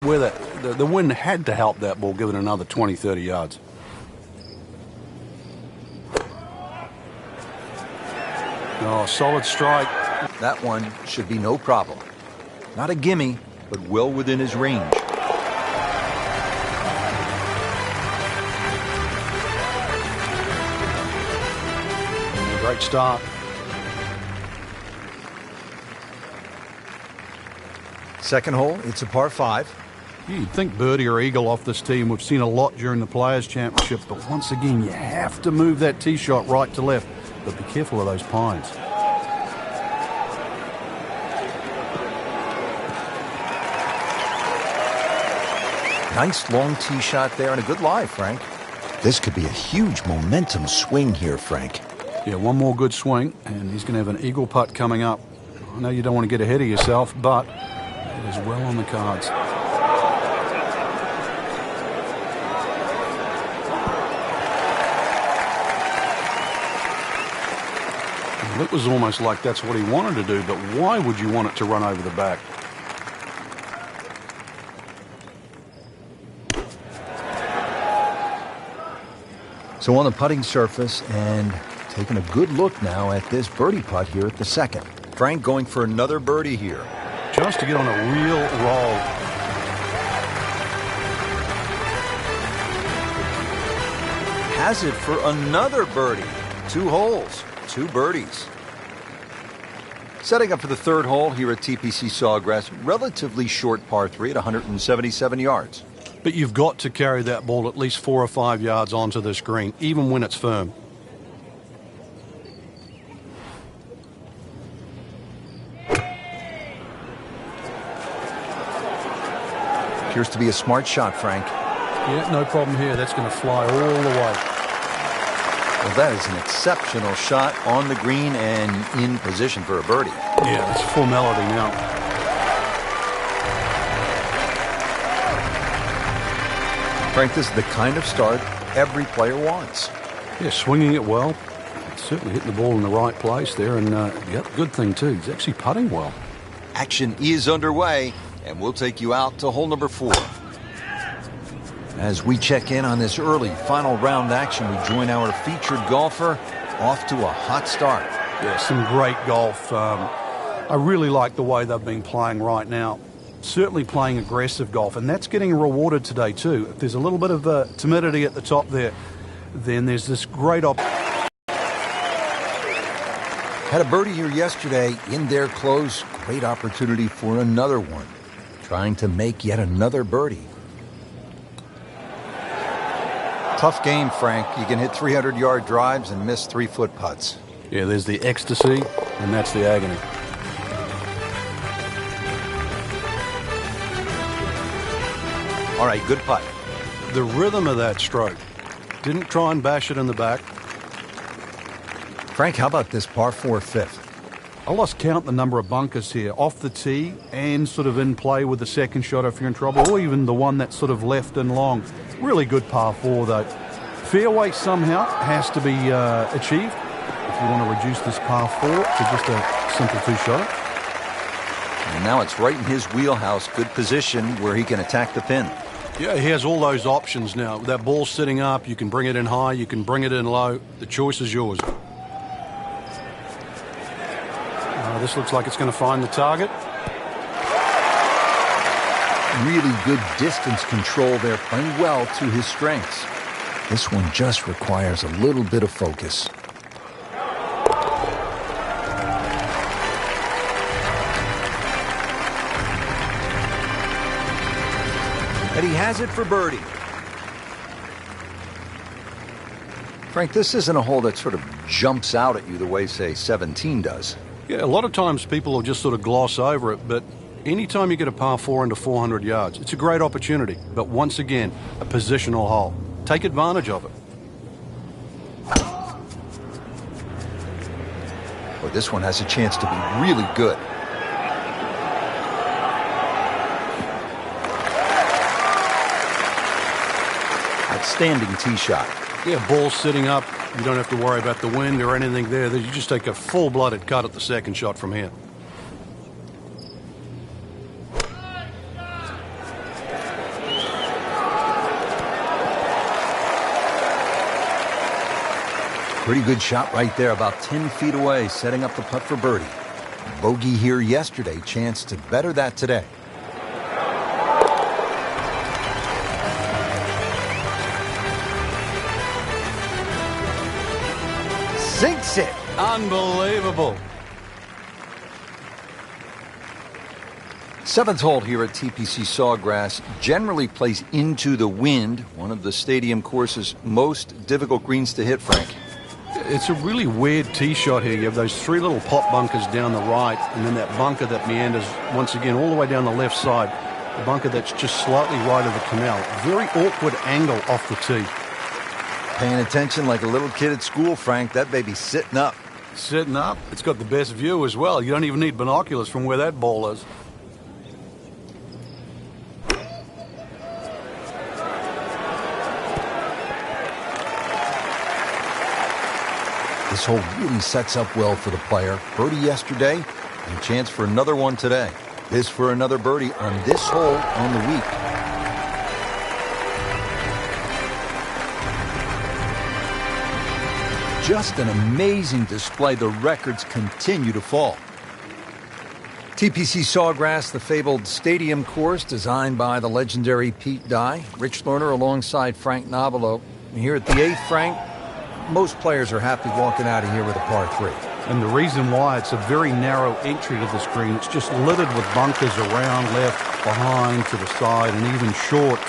where the wind had to help that ball, give it another 20, 30 yards. Oh, solid strike. That one should be no problem. Not a gimme, but well within his range. Great start. Second hole, it's a par 5. You'd think birdie or eagle off this tee, and we've seen a lot during the Players' Championship, but once again, you have to move that tee shot right to left, but be careful of those pines. Nice long tee shot there and a good lie, Frank. This could be a huge momentum swing here, Frank. Yeah, one more good swing, and he's going to have an eagle putt coming up. I know you don't want to get ahead of yourself, but it is well on the cards. Well, it was almost like that's what he wanted to do, but why would you want it to run over the back? So on the putting surface, and taking a good look now at this birdie putt here at the second. Frank going for another birdie here. Just to get on a real roll. Has it for another birdie. 2 holes, 2 birdies. Setting up for the third hole here at TPC Sawgrass. Relatively short par 3 at 177 yards. But you've got to carry that ball at least 4 or 5 yards onto this green, even when it's firm. Appears to be a smart shot, Frank. Yeah, no problem here. That's going to fly all the way. Well, that is an exceptional shot on the green and in position for a birdie. Yeah, it's full melody now. Frank, this is the kind of start every player wants. Yeah, swinging it well. Certainly hitting the ball in the right place there. And the other good thing, too, he's actually putting well. Action is underway, and we'll take you out to hole number 4. As we check in on this early final round action, we join our featured golfer off to a hot start. Yeah, some great golf. I really like the way they've been playing right now. Certainly playing aggressive golf, and that's getting rewarded today too. If there's a little bit of timidity at the top there, then there's this great Had a birdie here yesterday in their close. Great opportunity for another one. Trying to make yet another birdie. Tough game, Frank. You can hit 300-yard drives and miss 3-foot putts. Yeah, there's the ecstasy, and that's the agony. All right, good putt. The rhythm of that stroke. Didn't try and bash it in the back. Frank, how about this par 4 fifth? I lost count the number of bunkers here, off the tee and sort of in play with the second shot if you're in trouble, or even the one that's sort of left and long. Really good par 4, though. Fairway somehow has to be achieved if you want to reduce this par 4 to just a simple 2-shotter. And now it's right in his wheelhouse. Good position where he can attack the pin. Yeah, he has all those options now. That ball sitting up, you can bring it in high, you can bring it in low. The choice is yours. This looks like it's going to find the target. Really good distance control there, playing well to his strengths. This one just requires a little bit of focus. And he has it for birdie. Frank, this isn't a hole that sort of jumps out at you the way, say, 17 does. Yeah, a lot of times people will just sort of gloss over it, but anytime you get a par 4 into 400 yards, it's a great opportunity. But once again, a positional hole. Take advantage of it. Well, this one has a chance to be really good. Outstanding tee shot. Yeah, ball sitting up. You don't have to worry about the wind or anything there. You just take a full-blooded cut at the second shot from here. Pretty good shot right there, about 10 feet away, setting up the putt for birdie. Bogey here yesterday, chance to better that today. Sinks it. Unbelievable. Seventh hole here at TPC Sawgrass generally plays into the wind, one of the stadium course's most difficult greens to hit, Frank. It's a really weird tee shot here. You have those three little pop bunkers down the right, and then that bunker that meanders once again all the way down the left side. The bunker that's just slightly right of the canal. Very awkward angle off the tee. Paying attention like a little kid at school, Frank. That baby's sitting up. Sitting up. It's got the best view as well. You don't even need binoculars from where that ball is. This hole really sets up well for the player. Birdie yesterday, and a chance for another one today. This for another birdie on this hole on the week. Just an amazing display. The records continue to fall. TPC Sawgrass, the fabled stadium course designed by the legendary Pete Dye. Rich Lerner alongside Frank Nobilo. Here at the 8th, Frank, most players are happy walking out of here with a par 3. And the reason why, it's a very narrow entry to this green. It's just littered with bunkers around, left, behind, to the side, and even short.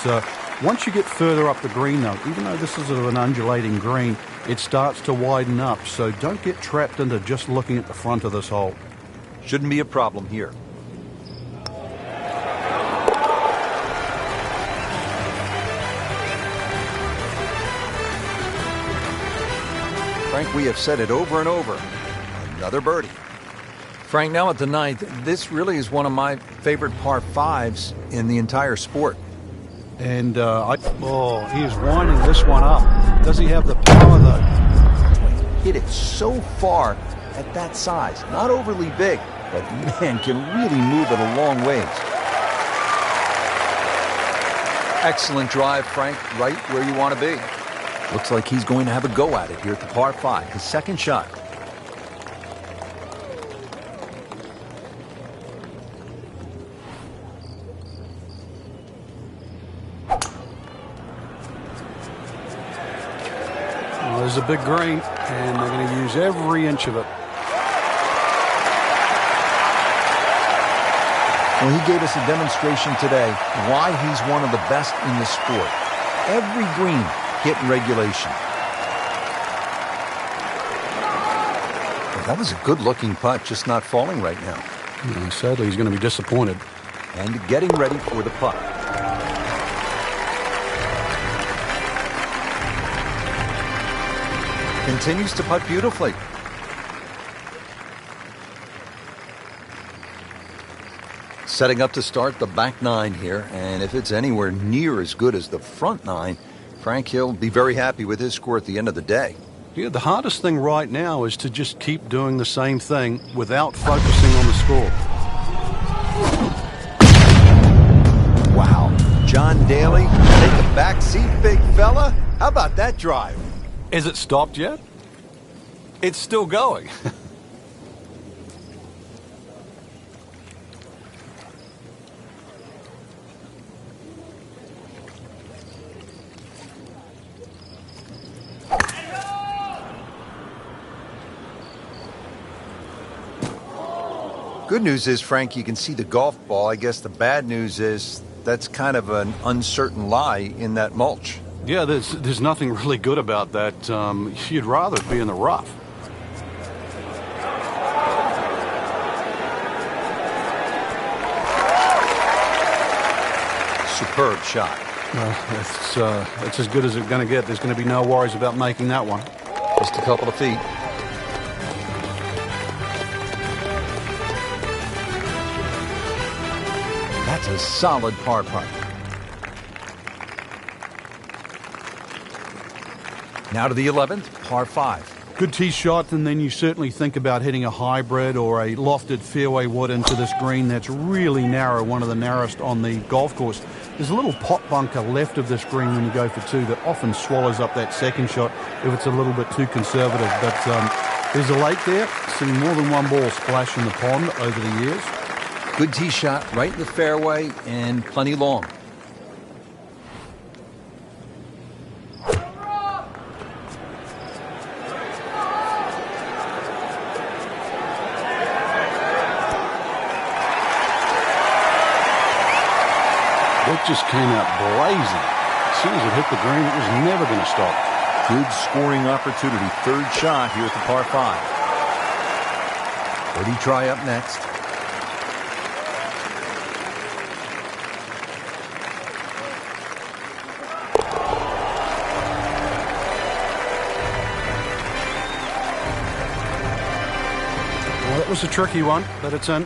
Once you get further up the green, though, even though this is sort of an undulating green, it starts to widen up. So don't get trapped into just looking at the front of this hole. Shouldn't be a problem here. Frank, we have said it over and over. Another birdie. Frank, now at the 9th, this really is one of my favorite par 5s in the entire sport. And he is winding this one up. Does he have the power, though? Hit it so far at that size. Not overly big, but man, can really move it a long ways. Excellent drive, Frank, right where you want to be. Looks like he's going to have a go at it here at the par 5, his second shot. Well, there's a big green, and they're going to use every inch of it. Well, he gave us a demonstration today why he's one of the best in the sport. Every green hit in regulation. Well, that was a good-looking putt, just not falling right now. Sadly, he's going to be disappointed. And getting ready for the putt. Continues to putt beautifully. Setting up to start the back 9 here, and if it's anywhere near as good as the front 9, Frank, he'll be very happy with his score at the end of the day. Yeah, the hardest thing right now is to just keep doing the same thing without focusing on the score. Wow. John Daly, take a back seat, big fella. How about that drive? Is it stopped yet? It's still going. Good news is, Frank, you can see the golf ball. I guess the bad news is that's kind of an uncertain lie in that mulch. Yeah, there's nothing really good about that. You'd rather be in the rough. Superb shot. It's as good as it's going to get. There's going to be no worries about making that one. Just a couple of feet. That's a solid par putt. Now to the 11th, par 5. Good tee shot, and then you certainly think about hitting a hybrid or a lofted fairway wood into this green that's really narrow, one of the narrowest on the golf course. There's a little pot bunker left of this green when you go for 2 that often swallows up that second shot if it's a little bit too conservative. But there's a lake there. Seen more than one ball splash in the pond over the years. Good tee shot right in the fairway and plenty long. It just came out blazing. As soon as it hit the green, it was never going to stop. Good scoring opportunity. Third shot here at the par 5. Birdie try up next. Well, that was a tricky one, but it's in.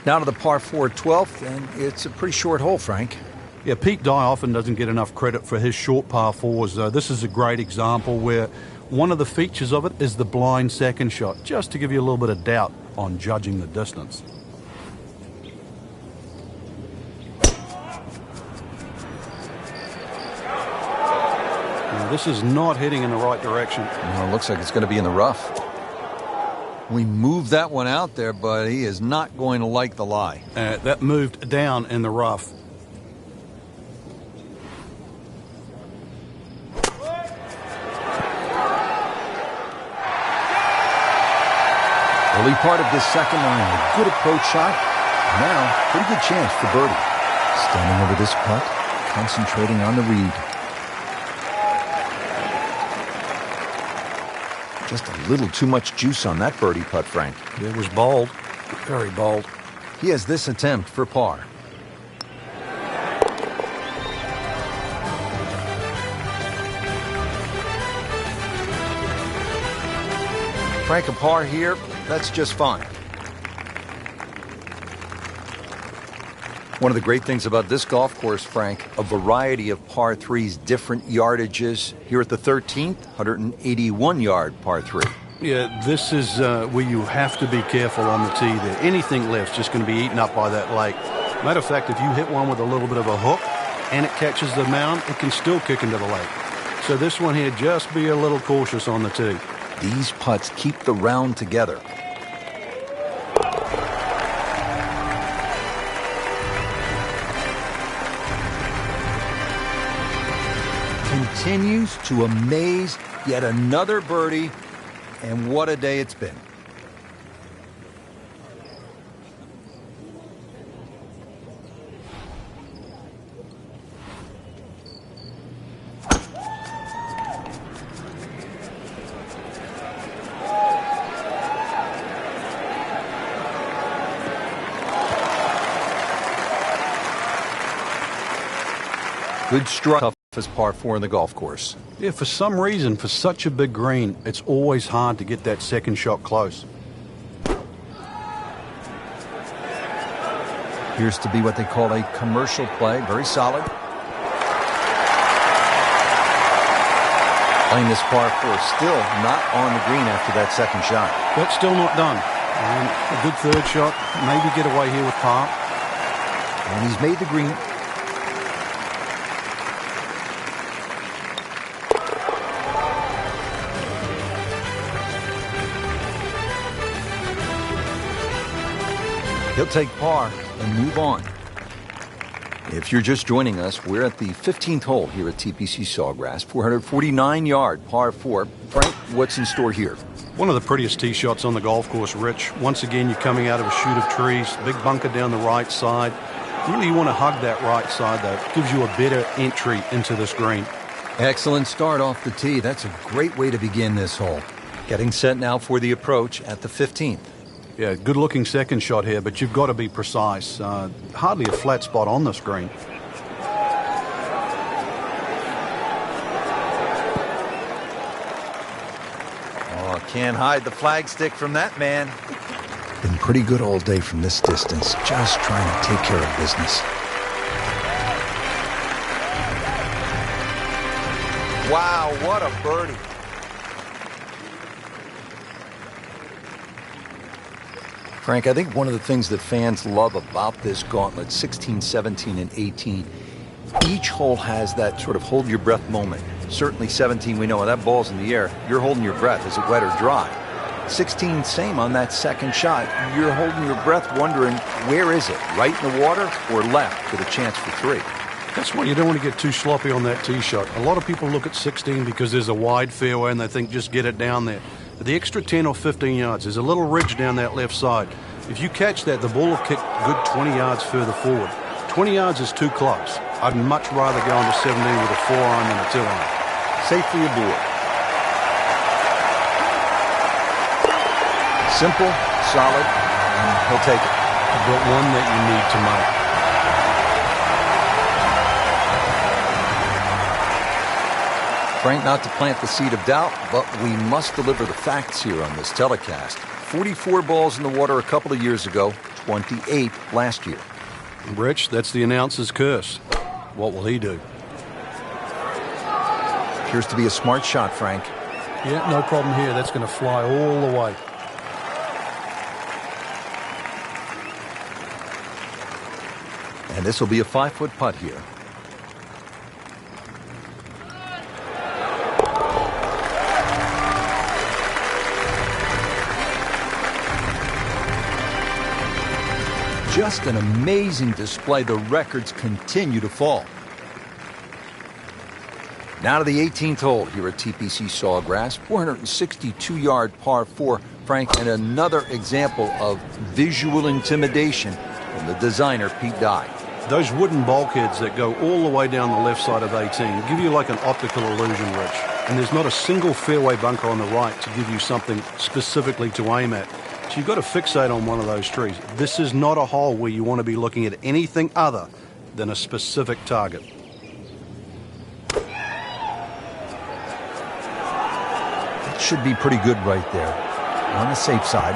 Now to the par 4 12th, and it's a pretty short hole, Frank. Yeah, Pete Dye often doesn't get enough credit for his short par 4s. This is a great example where one of the features of it is the blind second shot, just to give you a little bit of doubt on judging the distance. Now, this is not heading in the right direction. Well, it looks like it's going to be in the rough. We moved that one out there, but he is not going to like the lie. That moved down in the rough. Early part of this second line, a good approach shot. Now, pretty good chance for birdie. Standing over this putt, concentrating on the read. Just a little too much juice on that birdie putt, Frank. It was bold, very bold. He has this attempt for par. Frank, a par here, that's just fine. One of the great things about this golf course, Frank, a variety of par 3s, different yardages. Here at the 13th, 181-yard par 3. Yeah, this is where you have to be careful on the tee there. Anything left's just going to be eaten up by that lake. Matter of fact, if you hit one with a little bit of a hook and it catches the mound, it can still kick into the lake. So this one here, just be a little cautious on the tee. These putts keep the round together. Continues to amaze. Yet another birdie, and what a day it's been. Good strike. Toughest par 4 in the golf course. Yeah, for some reason, for such a big green, it's always hard to get that second shot close. Appears to be what they call a commercial play. Very solid. Playing this par 4, still not on the green after that second shot. But still not done. And a good third shot. Maybe get away here with par. And he's made the green. He'll take par and move on. If you're just joining us, we're at the 15th hole here at TPC Sawgrass, 449-yard par 4. Frank, what's in store here? One of the prettiest tee shots on the golf course, Rich. Once again, you're coming out of a chute of trees, big bunker down the right side. Really, you want to hug that right side, though. It gives you a better entry into this green. Excellent start off the tee. That's a great way to begin this hole. Getting set now for the approach at the 15th. Yeah, good-looking second shot here, but you've got to be precise. Hardly a flat spot on this green. Oh, can't hide the flagstick from that man. Been pretty good all day from this distance, just trying to take care of business. Wow, what a birdie. Frank, I think one of the things that fans love about this gauntlet, 16, 17, and 18, each hole has that sort of hold your breath moment. Certainly 17, we know when that ball's in the air, you're holding your breath. Is it wet or dry? 16, same on that second shot. You're holding your breath wondering, where is it? Right in the water or left with a chance for 3? That's why you don't want to get too sloppy on that tee shot. A lot of people look at 16 because there's a wide fairway and they think just get it down there. But the extra 10 or 15 yards, there's a little ridge down that left side. If you catch that, the ball will kick good 20 yards further forward. 20 yards is too close. I'd much rather go into 17 with a 4-iron than a 2-iron. Safely aboard. Simple, solid, and he'll take it. But one that you need to make. Frank, not to plant the seed of doubt, but we must deliver the facts here on this telecast. 44 balls in the water a couple of years ago, 28 last year. Rich, that's the announcer's curse. What will he do? Appears to be a smart shot, Frank. Yeah, no problem here. That's going to fly all the way. And this will be a 5-foot putt here. Just an amazing display. The records continue to fall. Now to the 18th hole here at TPC Sawgrass. 462-yard par 4, Frank, and another example of visual intimidation from the designer, Pete Dye. Those wooden bulkheads that go all the way down the left side of 18 give you like an optical illusion, Rich. And there's not a single fairway bunker on the right to give you something specifically to aim at. So you've got to fixate on one of those trees. This is not a hole where you want to be looking at anything other than a specific target. It should be pretty good right there. On the safe side.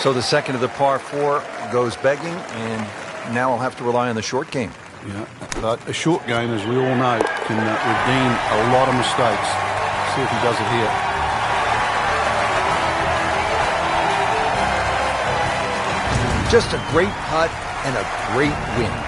So the second of the par 4 goes begging, and now I'll have to rely on the short game. Yeah, but a short game, as we all know, can redeem a lot of mistakes. See if he does it here. Just a great putt and a great win.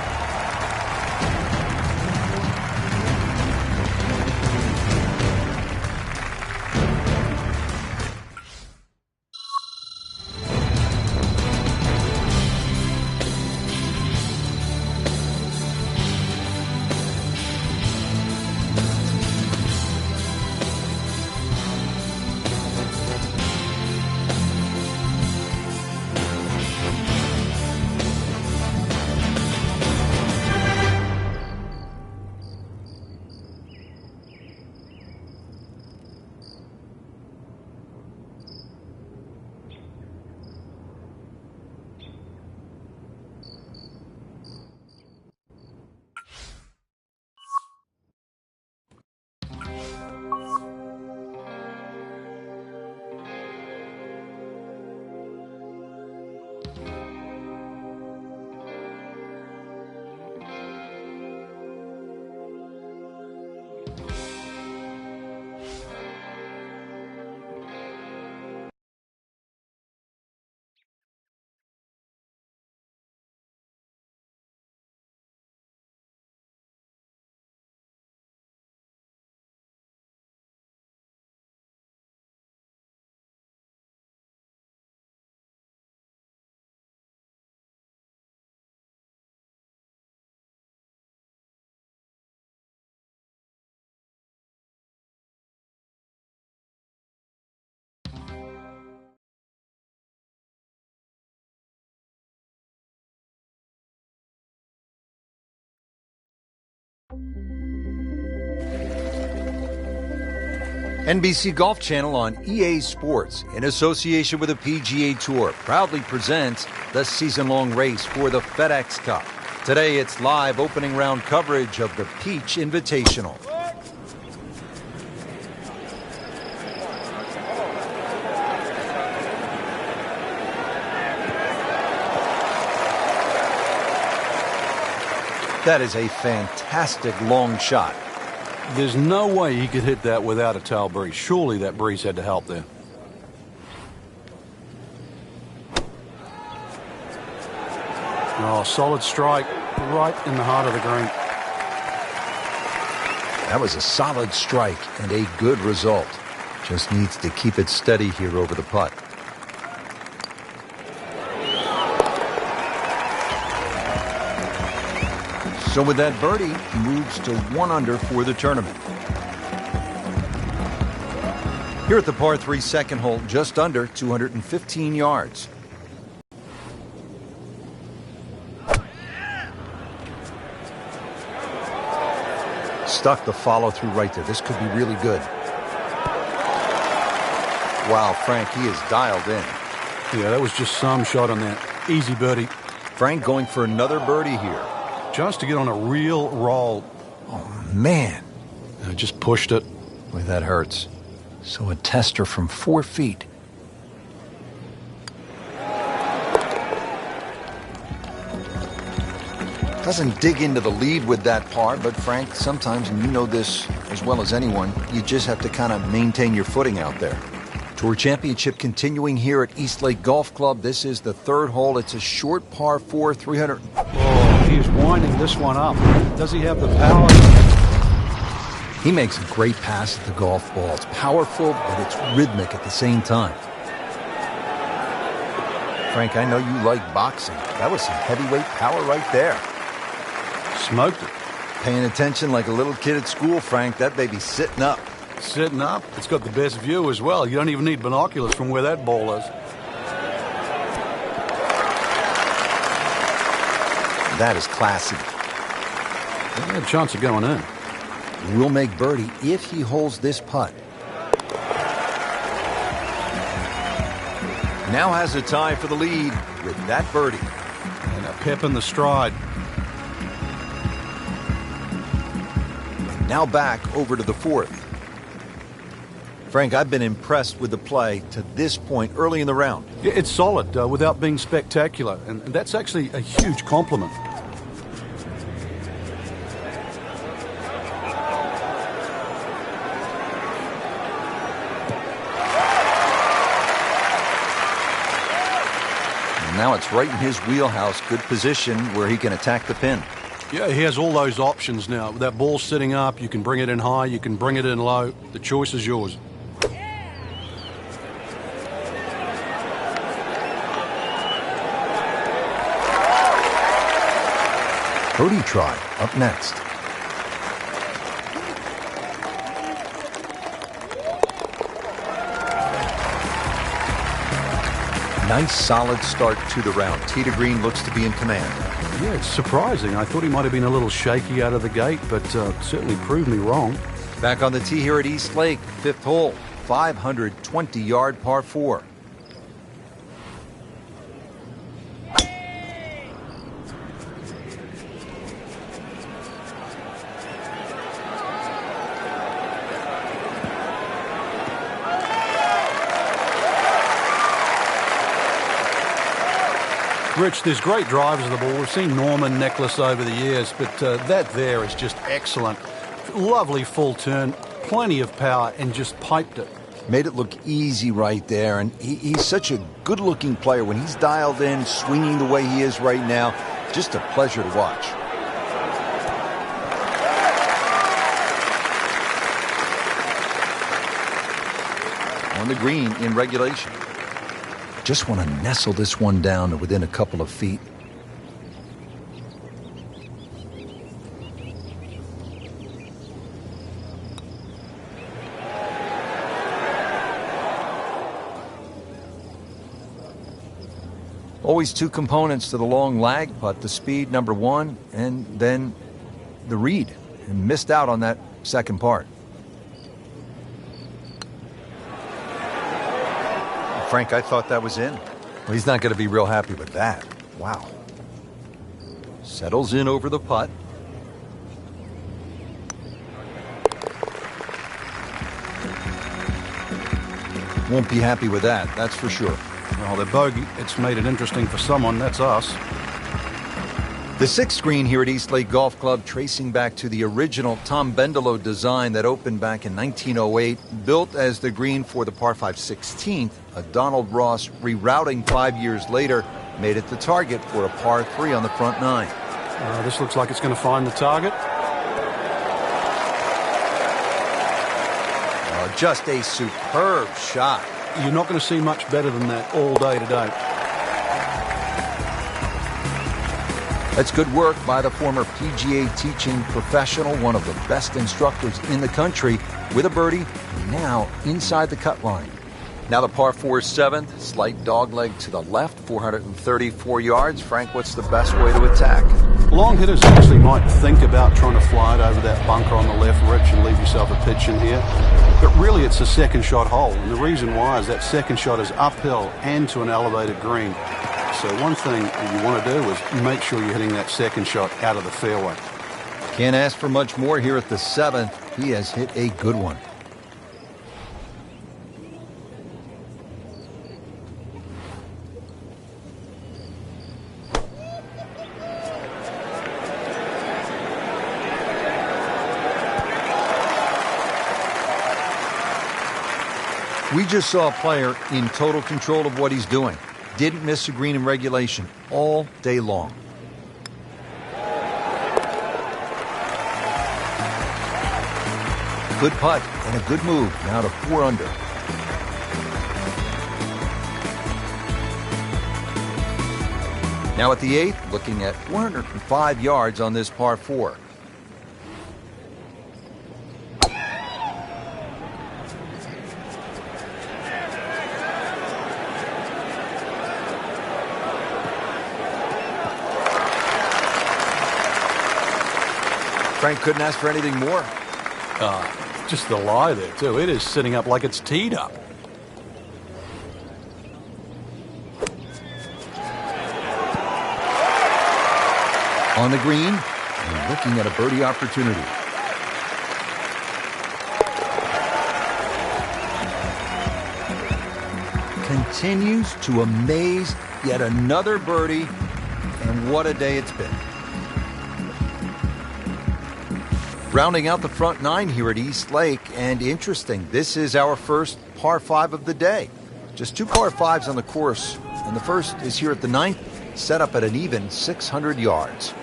NBC Golf Channel on EA Sports, in association with the PGA Tour, proudly presents the season-long race for the FedEx Cup. Today, it's live opening round coverage of the Peach Invitational. That is a fantastic long shot. There's no way he could hit that without a tail breeze. Surely that breeze had to help there. Oh, solid strike right in the heart of the green. That was a solid strike and a good result. Just needs to keep it steady here over the putt. So with that birdie, he moves to 1 under for the tournament. Here at the par 3 second hole, just under 215 yards. Stuck the follow through right there. This could be really good. Wow, Frank, he is dialed in. Yeah, that was just some shot on that. Easy birdie. Frank going for another birdie here. Just to get on a real roll. Oh, man. Just pushed it. Boy, that hurts. So a tester from 4 feet. Doesn't dig into the lead with that par, but Frank, sometimes, and you know this as well as anyone, you just have to kind of maintain your footing out there. Tour Championship continuing here at East Lake Golf Club. This is the 3rd hole. It's a short par 4, 300. Oh, he is winding this one up. Does he have the power? He makes a great pass at the golf ball. It's powerful, but it's rhythmic at the same time. Frank, I know you like boxing. That was some heavyweight power right there. Smoked it. Paying attention like a little kid at school, Frank. That baby's sitting up. Sitting up. It's got the best view as well. You don't even need binoculars from where that ball is. That is classy. He had a chance of going in. He will make birdie if he holds this putt. Now has a tie for the lead with that birdie. And a pep in the stride. Now back over to the 4th. Frank, I've been impressed with the play to this point early in the round. Yeah, it's solid without being spectacular, and that's actually a huge compliment. And now it's right in his wheelhouse. Good position where he can attack the pin. Yeah, he has all those options now. That ball's sitting up, you can bring it in high, you can bring it in low. The choice is yours. Birdie try up next. Nice solid start to the round. Tee to green looks to be in command. Yeah, it's surprising. I thought he might have been a little shaky out of the gate, but certainly proved me wrong. Back on the tee here at East Lake, 5th hole, 520-yard par 4. Rich, there's great drivers of the ball. We've seen Norman, Necklace over the years, but that there is just excellent. Lovely full turn, plenty of power, and just piped it. Made it look easy right there, and he's such a good-looking player. When he's dialed in, swinging the way he is right now, just a pleasure to watch. On the green in regulation. Just want to nestle this one down to within a couple of feet. Always 2 components to the long lag putt, the speed, number 1, and then the read. And missed out on that second part. Frank, I thought that was in. Well, he's not going to be real happy with that. Wow. Settles in over the putt. Won't be happy with that, that's for sure. Well, the bogey, it's made it interesting for someone. That's us. The 6th green here at East Lake Golf Club, tracing back to the original Tom Bendelow design that opened back in 1908, built as the green for the par 5 16th, a Donald Ross rerouting 5 years later, made it the target for a par 3 on the front 9. This looks like it's going to find the target. Just a superb shot. You're not going to see much better than that all day today. That's good work by the former PGA teaching professional, one of the best instructors in the country, with a birdie, now inside the cut line. Now the par 4 7th, slight dogleg to the left, 434 yards. Frank, what's the best way to attack? Long hitters actually might think about trying to fly it over that bunker on the left, Rich, and leave yourself a pitch in here. But really, it's a second shot hole. And the reason why is that second shot is uphill and to an elevated green. So one thing you want to do is make sure you're hitting that second shot out of the fairway. Can't ask for much more here at the 7th. He has hit a good one. We just saw a player in total control of what he's doing. Didn't miss a green in regulation all day long. Good putt and a good move. Now to 4 under. Now at the 8th, looking at 405 yards on this par 4. Frank couldn't ask for anything more. Just the lie there, too. It is sitting up like it's teed up. On the green, and looking at a birdie opportunity. Continues to amaze. Yet another birdie, and what a day it's been. Rounding out the front 9 here at East Lake, and interesting, this is our first par 5 of the day. Just 2 par 5s on the course, and the first is here at the 9th, set up at an even 600 yards.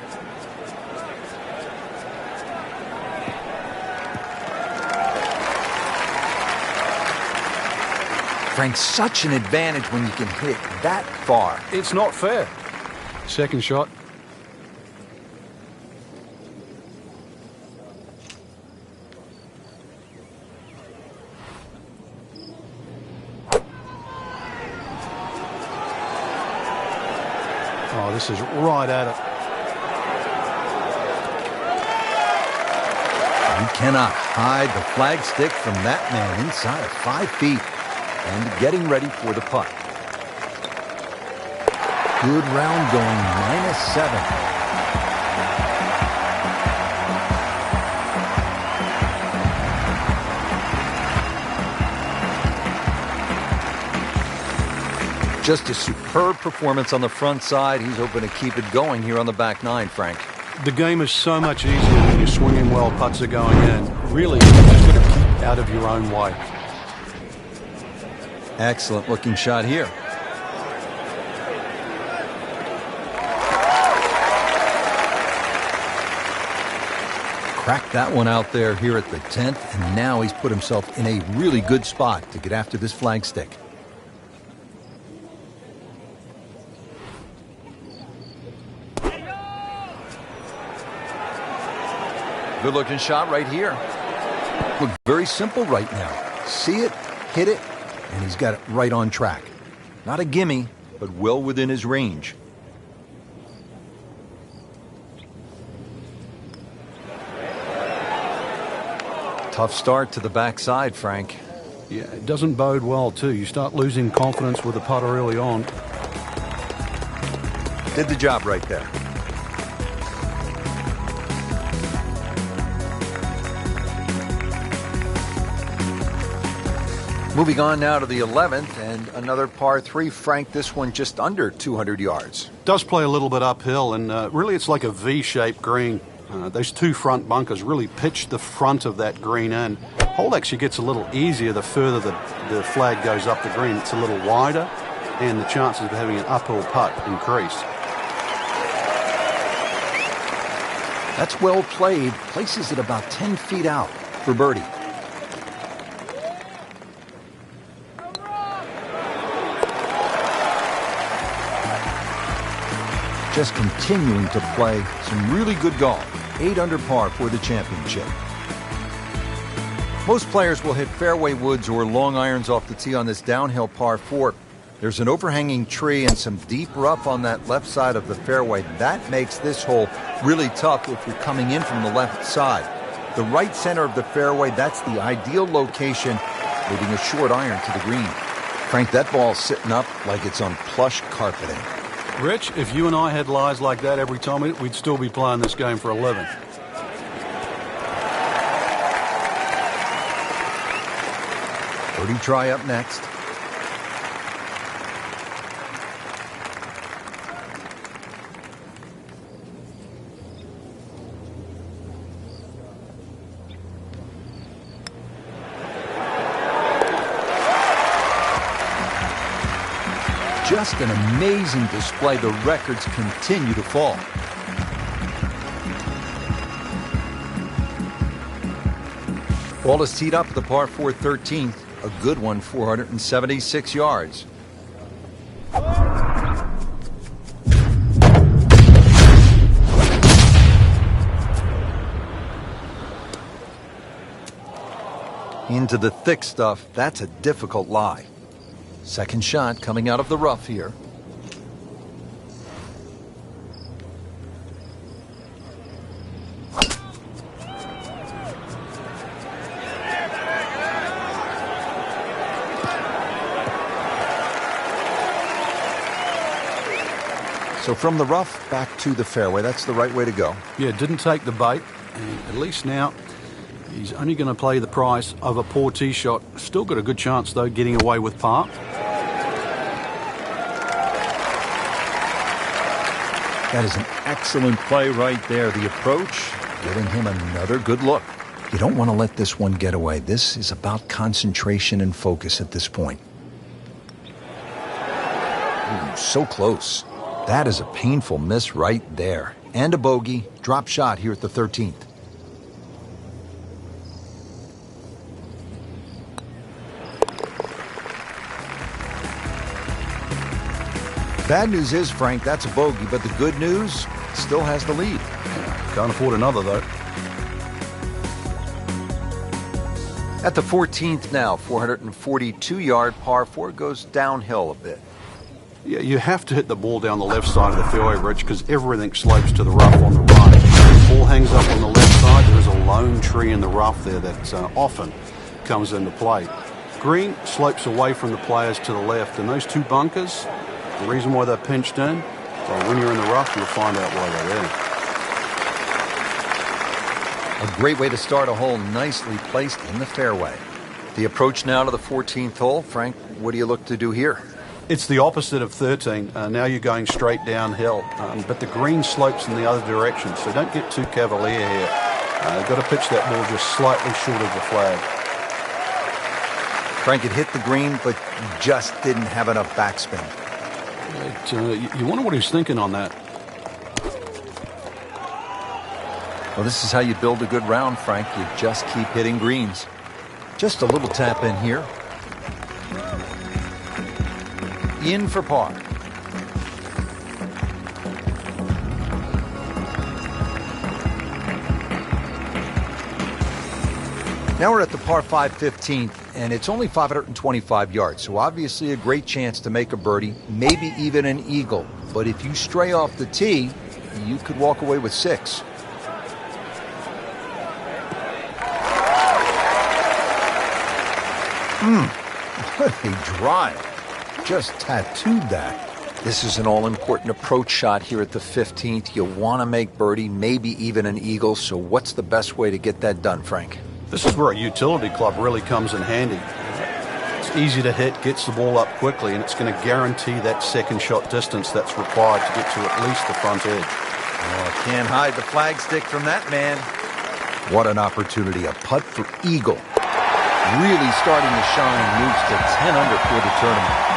Frank, such an advantage when you can hit that far. It's not fair. Second shot. Oh, this is right at it. You cannot hide the flag stick from that man inside of 5 feet and getting ready for the putt. Good round going, -7. Just a superb performance on the front side. He's hoping to keep it going here on the back 9, Frank. The game is so much easier when you're swinging while putts are going in. Really, you just got to keep out of your own way. Excellent looking shot here. Cracked that one out there here at the 10th, and now he's put himself in a really good spot to get after this flag stick. Good looking shot right here. Look, very simple right now. See it, hit it, and he's got it right on track. Not a gimme, but well within his range. Tough start to the backside, Frank. Yeah, it doesn't bode well, too. You start losing confidence with the putter early on. Did the job right there. Moving on now to the 11th, and another par 3. Frank, this one just under 200 yards. Does play a little bit uphill, and really it's like a V-shaped green. Those 2 front bunkers really pitch the front of that green in. Hole actually gets a little easier the further the flag goes up the green. It's a little wider. and the chances of having an uphill putt increase. That's well played. Places it about 10 feet out for birdie. Just continuing to play some really good golf. 8 under par for the championship. Most players will hit fairway woods or long irons off the tee on this downhill par 4. There's an overhanging tree and some deep rough on that left side of the fairway. That makes this hole really tough if you're coming in from the left side. The right center of the fairway, that's the ideal location, leaving a short iron to the green. Frank, that ball's sitting up like it's on plush carpeting. Rich, if you and I had lies like that every time, we'd still be playing this game for a living. Birdie try up next. Just an amazing display. The records continue to fall. Ball is teed up at the par 4 13th. A good one, 476 yards. Into the thick stuff. That's a difficult lie. Second shot coming out of the rough here. So from the rough back to the fairway, that's the right way to go. Yeah, didn't take the bait, and at least now he's only going to play the price of a poor tee shot. Still got a good chance, though, getting away with par. That is an excellent play right there. The approach, giving him another good look. You don't want to let this one get away. This is about concentration and focus at this point. Ooh, so close. That is a painful miss right there. And a bogey. Drop shot here at the 13th. Bad news is, Frank, that's a bogey, but the good news, still has the lead. Can't afford another, though. At the 14th now, 442-yard par 4 goes downhill a bit. Yeah, you have to hit the ball down the left side of the fairway, Rich, because everything slopes to the rough on the right. The ball hangs up on the left side. There is a lone tree in the rough there that often comes into play. Green slopes away from the players to the left, and those two bunkers, the reason why they're pinched in, well, when you're in the rough, you'll find out why they're there. A great way to start a hole, nicely placed in the fairway. The approach now to the 14th hole. Frank, what do you look to do here? It's the opposite of 13. Now you're going straight downhill, but the green slopes in the other direction, so don't get too cavalier here. You've got to pitch that ball just slightly short of the flag. Frank had hit the green, but just didn't have enough backspin. You wonder what he's thinking on that. Well, this is how you build a good round, Frank. You just keep hitting greens. Just a little tap in here. In for par. Now we're at the par 5 15th, and it's only 525 yards, so obviously a great chance to make a birdie, maybe even an eagle. But if you stray off the tee, you could walk away with 6. What a drive. Just tattooed that. This is an all-important approach shot here at the 15th. You want to make birdie, maybe even an eagle, so what's the best way to get that done, Frank? This is where a utility club really comes in handy. It's easy to hit, gets the ball up quickly, and it's going to guarantee that second shot distance that's required to get to at least the front edge. Oh, can't hide the flagstick from that man. What an opportunity. A putt for eagle. Really starting to shine, moves to 10 under for the tournament.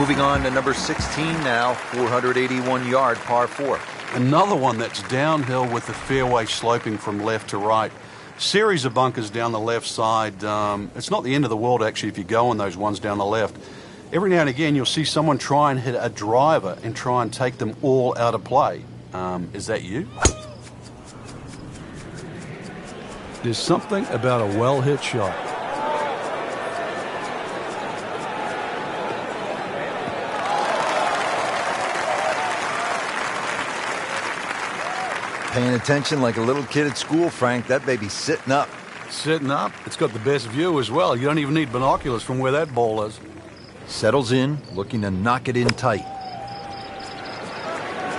Moving on to number 16 now, 481-yard par 4. Another one that's downhill with the fairway sloping from left to right. Series of bunkers down the left side. It's not the end of the world, actually, if you go on those ones down the left. Every now and again, you'll see someone try and hit a driver and try and take them all out of play. Is that you? There's something about a well-hit shot. Paying attention like a little kid at school, Frank. That baby's sitting up. Sitting up. It's got the best view as well. You don't even need binoculars from where that ball is. Settles in, looking to knock it in tight.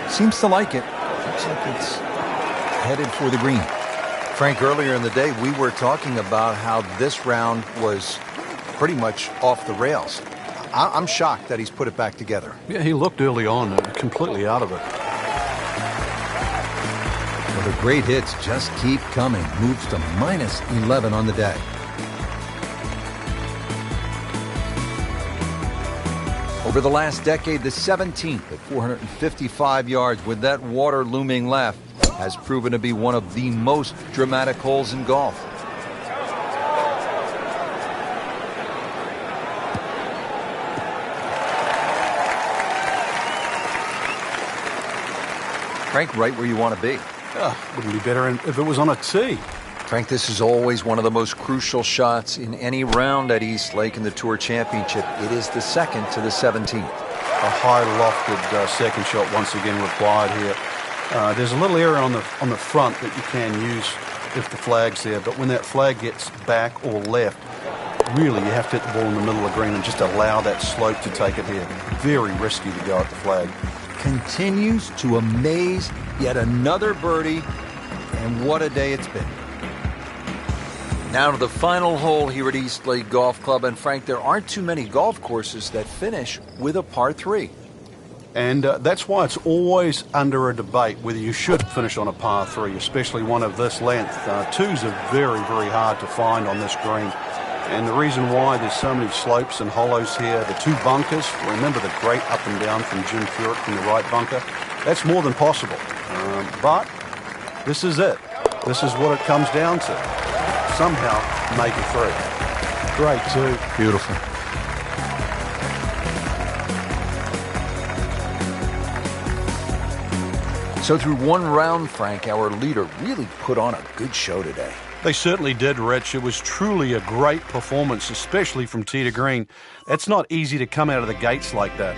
Seems to like it. Looks like it's headed for the green. Frank, earlier in the day, we were talking about how this round was pretty much off the rails. I'm shocked that he's put it back together. Yeah, he looked early on completely out of it. Well, the great hits just keep coming. Moves to minus 11 on the day. Over the last decade, the 17th at 455 yards with that water looming left has proven to be one of the most dramatic holes in golf. Frank, right where you want to be. Wouldn't be better if it was on a tee. Frank, this is always one of the most crucial shots in any round at East Lake in the Tour Championship. It is the second to the 17th. A high lofted second shot once again required here. There's a little area on the front that you can use if the flag's there, but when that flag gets back or left, really you have to hit the ball in the middle of the green and just allow that slope to take it here. Very risky to go at the flag. Continues to amaze. Yet another birdie, and what a day it's been. Now to the final hole here at East Lake Golf Club, and Frank, there aren't too many golf courses that finish with a par 3. And that's why it's always under a debate whether you should finish on a par 3, especially one of this length. Twos are very, very hard to find on this green. And the reason why there's so many slopes and hollows here, the two bunkers, remember the great up and down from Jim Furyk from the right bunker, that's more than possible. But this is it. This is what it comes down to. Somehow make it through. Great too. Beautiful. So through one round, Frank, our leader really put on a good show today. They certainly did, Rich. It was truly a great performance, especially from tee to green. It's not easy to come out of the gates like that.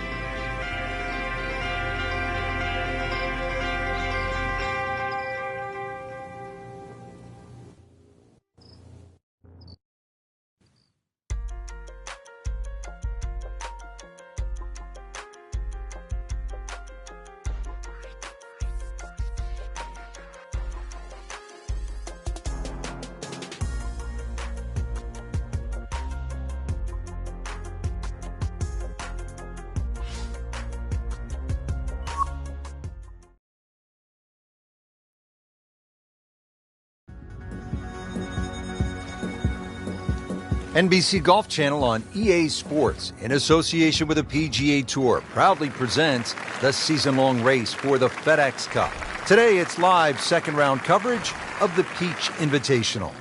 NBC Golf Channel on EA Sports, in association with the PGA Tour, proudly presents the season-long race for the FedEx Cup. Today, it's live second-round coverage of the Peach Invitational.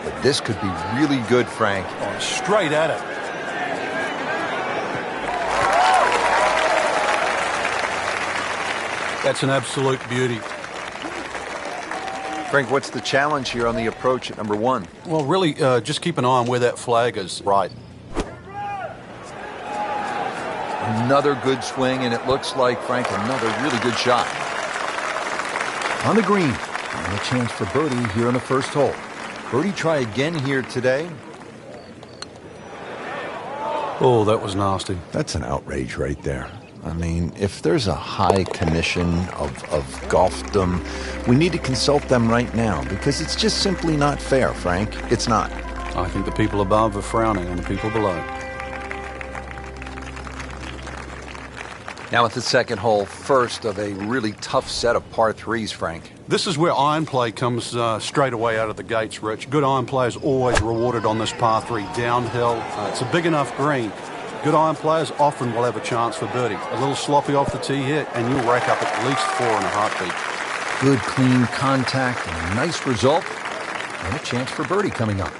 But this could be really good, Frank. Oh, straight at it. That's an absolute beauty. Frank, what's the challenge here on the approach at number 1? Well, really, just keep an eye on where that flag is. Right. Another good swing, and it looks like, Frank, another really good shot. On the green, and a chance for birdie here on the first hole. Birdie try again here today. Oh, that was nasty. That's an outrage right there. I mean, if there's a high commission of golfdom, we need to consult them right now because it's just simply not fair, Frank. It's not. I think the people above are frowning on the people below. Now at the second hole, first of a really tough set of par threes, Frank. This is where iron play comes straight away out of the gates, Rich. Good iron play is always rewarded on this par 3 downhill. It's a big enough green. Good iron players often will have a chance for birdie. A little sloppy off the tee here, and you'll rack up at least 4 in a heartbeat. Good, clean contact, and a nice result, and a chance for birdie coming up.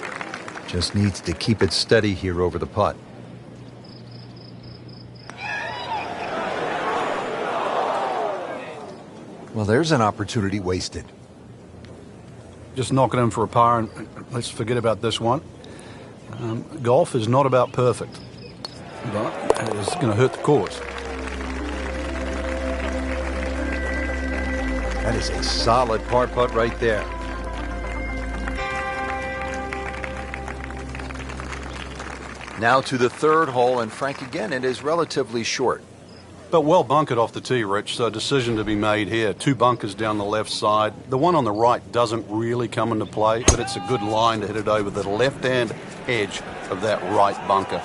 Just needs to keep it steady here over the putt. Well, there's an opportunity wasted. Just knock it in for a par, and let's forget about this one. Golf is not about perfect, but it's going to hurt the course. That is a solid par putt right there. Now to the third hole, and Frank, again, it is relatively short. But well bunkered off the tee, Rich, so a decision to be made here. 2 bunkers down the left side. The one on the right doesn't really come into play, but it's a good line to hit it over the left-hand edge of that right bunker.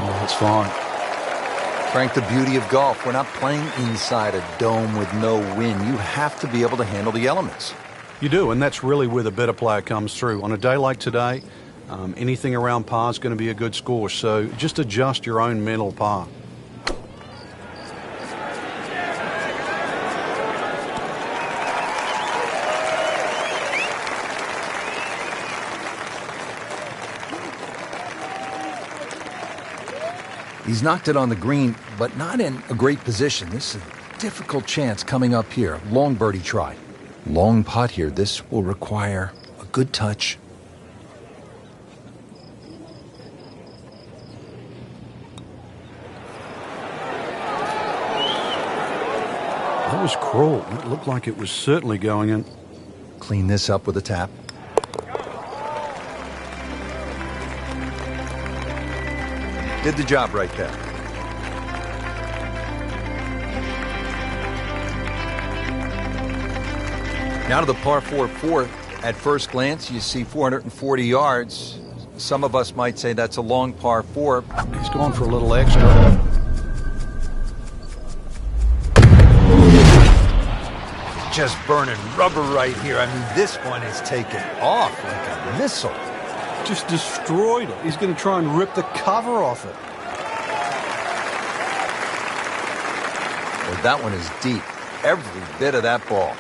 Oh, that's fine. Frank, the beauty of golf, we're not playing inside a dome with no wind. You have to be able to handle the elements. You do, and that's really where the better player comes through. On a day like today, anything around par is going to be a good score, so just adjust your own mental par. He's knocked it on the green, but not in a great position. This is a difficult chance coming up here. Long birdie try. Long putt here. This will require a good touch. That was cruel. It looked like it was certainly going in. Clean this up with a tap. Did the job right there. Now to the par 4 fourth. At first glance, you see 440 yards. Some of us might say that's a long par 4. He's gone for a little extra. Just burning rubber right here. I mean, this one is taken off like a missile. Just destroyed it. He's going to try and rip the cover off it. Well, that one is deep. Every bit of that ball.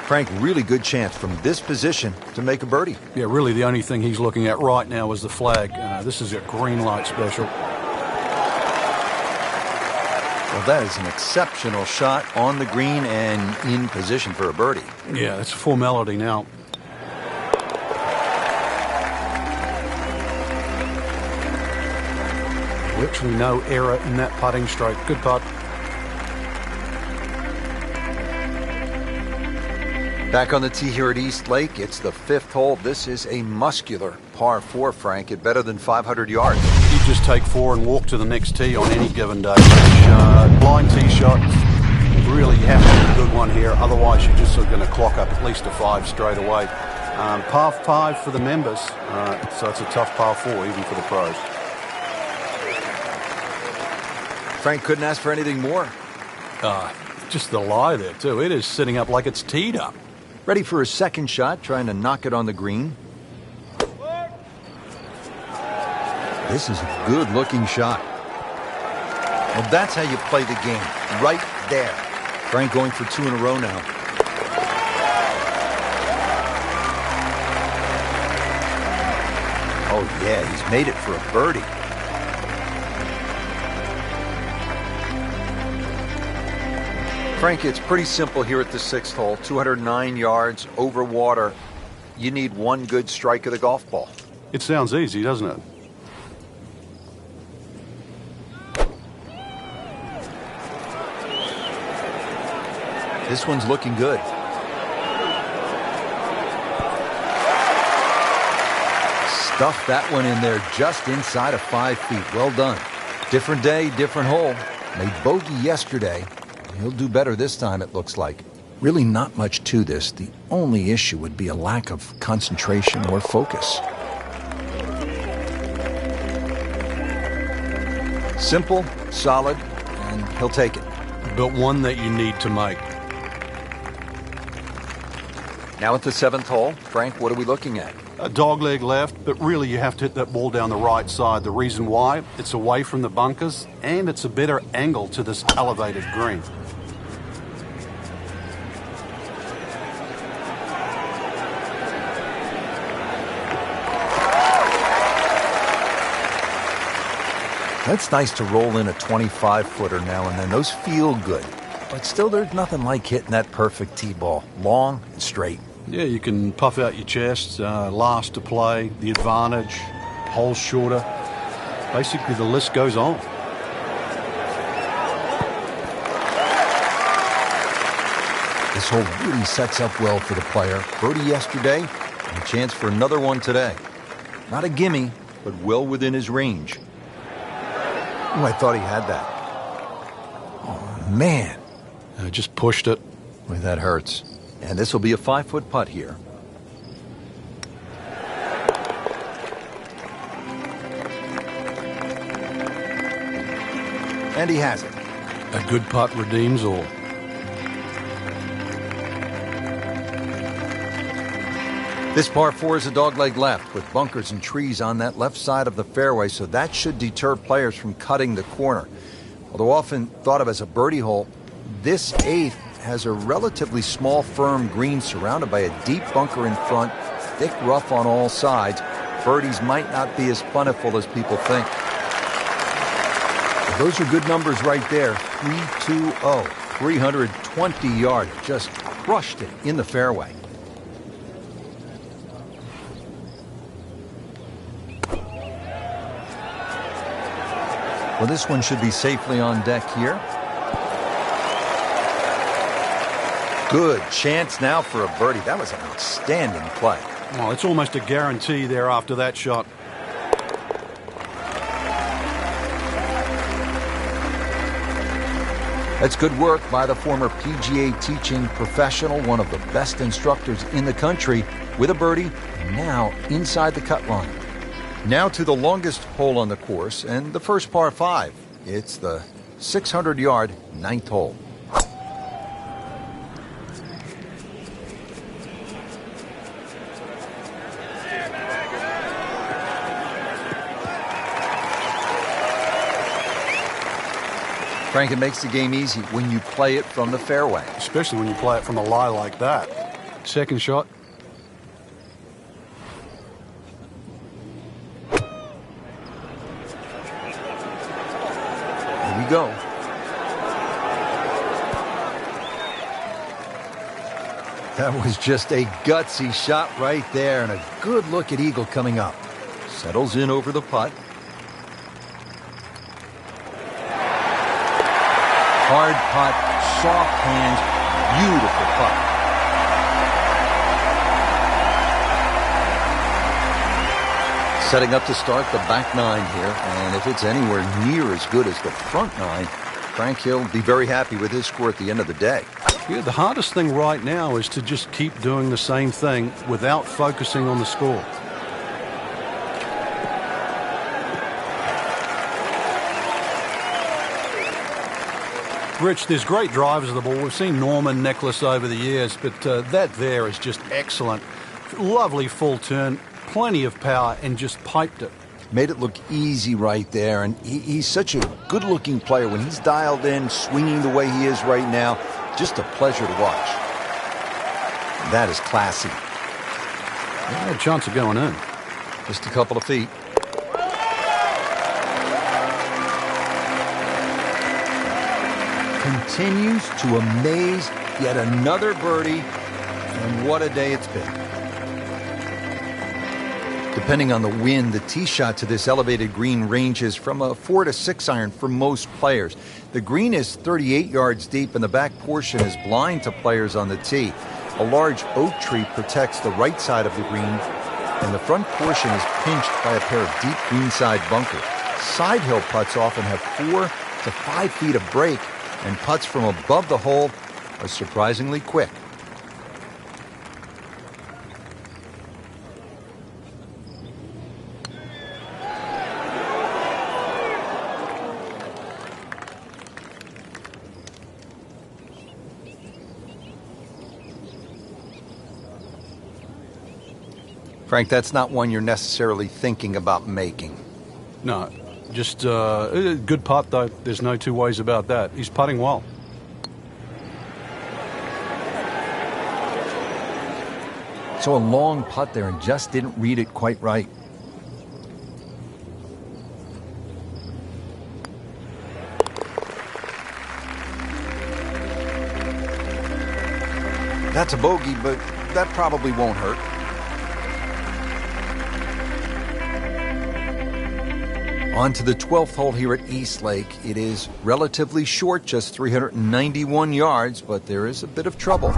Frank, really good chance from this position to make a birdie. Yeah, really the only thing he's looking at right now is the flag. This is a green light special. Well, that is an exceptional shot on the green and in position for a birdie. Yeah, it's a formality now. Virtually no error in that putting stroke. Good putt. Back on the tee here at East Lake, it's the 5th hole. This is a muscular par 4, Frank, at better than 500 yards. You just take 4 and walk to the next tee on any given day. Blind tee shot, really have to be a good one here. Otherwise, you're just sort of going to clock up at least a 5 straight away. Par 5 for the members, so it's a tough par 4 even for the pros. Frank couldn't ask for anything more. Just the lie there, too. It is sitting up like it's teed up. Ready for a second shot, trying to knock it on the green. This is a good-looking shot. Well, that's how you play the game, right there. Frank going for 2 in a row now. Oh, yeah, he's made it for a birdie. Frank, it's pretty simple here at the 6th hole. 209 yards over water. You need one good strike of the golf ball. It sounds easy, doesn't it? This one's looking good. Stuffed that one in there just inside of 5 feet. Well done. Different day, different hole. Made bogey yesterday. He'll do better this time, it looks like. Really not much to this. The only issue would be a lack of concentration or focus. Simple, solid, and he'll take it. But one that you need to make. Now at the 7th hole, Frank, what are we looking at? A dogleg left, but really you have to hit that ball down the right side. The reason why, it's away from the bunkers, and it's a better angle to this elevated green. It's nice to roll in a 25-footer now and then. Those feel good. But still, there's nothing like hitting that perfect tee ball. Long and straight. Yeah, you can puff out your chest, last to play, the advantage, holes shorter. Basically, the list goes on. This hole really sets up well for the player. Birdie yesterday, and a chance for another one today. Not a gimme, but well within his range. Oh, I thought he had that. Oh, man. Just pushed it. Boy, that hurts. And this will be a 5-foot putt here. And he has it. A good putt redeems all. This par 4 is a dogleg left with bunkers and trees on that left side of the fairway, so that should deter players from cutting the corner. Although often thought of as a birdie hole, this 8th has a relatively small, firm green surrounded by a deep bunker in front, thick rough on all sides. Birdies might not be as plentiful as people think. But those are good numbers right there. 320, 320 yards, just crushed it in the fairway. Well, this one should be safely on deck here. Good chance now for a birdie. That was an outstanding play. Well, it's almost a guarantee there after that shot. That's good work by the former PGA teaching professional, one of the best instructors in the country, with a birdie, and now inside the cut line. Now to the longest hole on the course, and the first par 5. It's the 600-yard 9th hole. Frank, it makes the game easy when you play it from the fairway. Especially when you play it from a lie like that. Second shot. Here we go. That was just a gutsy shot right there, and a good look at Eagle coming up. Settles in over the putt. Hard putt, soft hands, beautiful putt. Setting up to start the back 9 here, and if it's anywhere near as good as the front 9, Frank Hill will be very happy with his score at the end of the day. Yeah, the hardest thing right now is to just keep doing the same thing without focusing on the score. Rich, there's great drivers of the ball. We've seen Norman, Nicholas over the years, but that there is just excellent. Lovely full turn, plenty of power, and just piped it. Made it look easy right there, and he's such a good-looking player. When he's dialed in, swinging the way he is right now, just a pleasure to watch. That is classy. Yeah, chance of going in. Just a couple of feet. Continues to amaze. Yet another birdie, and what a day it's been. Depending on the wind, the tee shot to this elevated green ranges from a 4 to 6 iron for most players. The green is 38 yards deep, and the back portion is blind to players on the tee. A large oak tree protects the right side of the green, and the front portion is pinched by a pair of deep greenside bunkers. Side hill putts often have 4 to 5 feet of break, and putts from above the hole are surprisingly quick. Frank, that's not one you're necessarily thinking about making. No, just a good putt, though. There's no two ways about that. He's putting well. So a long putt there and just didn't read it quite right. That's a bogey, but that probably won't hurt. On to the 12th hole here at East Lake. It is relatively short, just 391 yards, but there is a bit of trouble.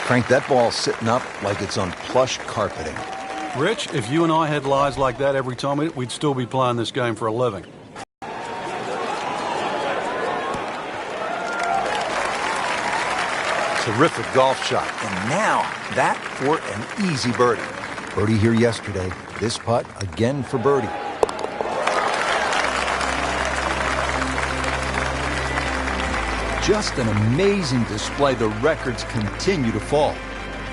Frank, that ball's sitting up like it's on plush carpeting. Rich, if you and I had lies like that every time, we'd still be playing this game for a living. Terrific golf shot. And now, that for an easy birdie. Birdie here yesterday. This putt again for birdie. Just an amazing display. The records continue to fall.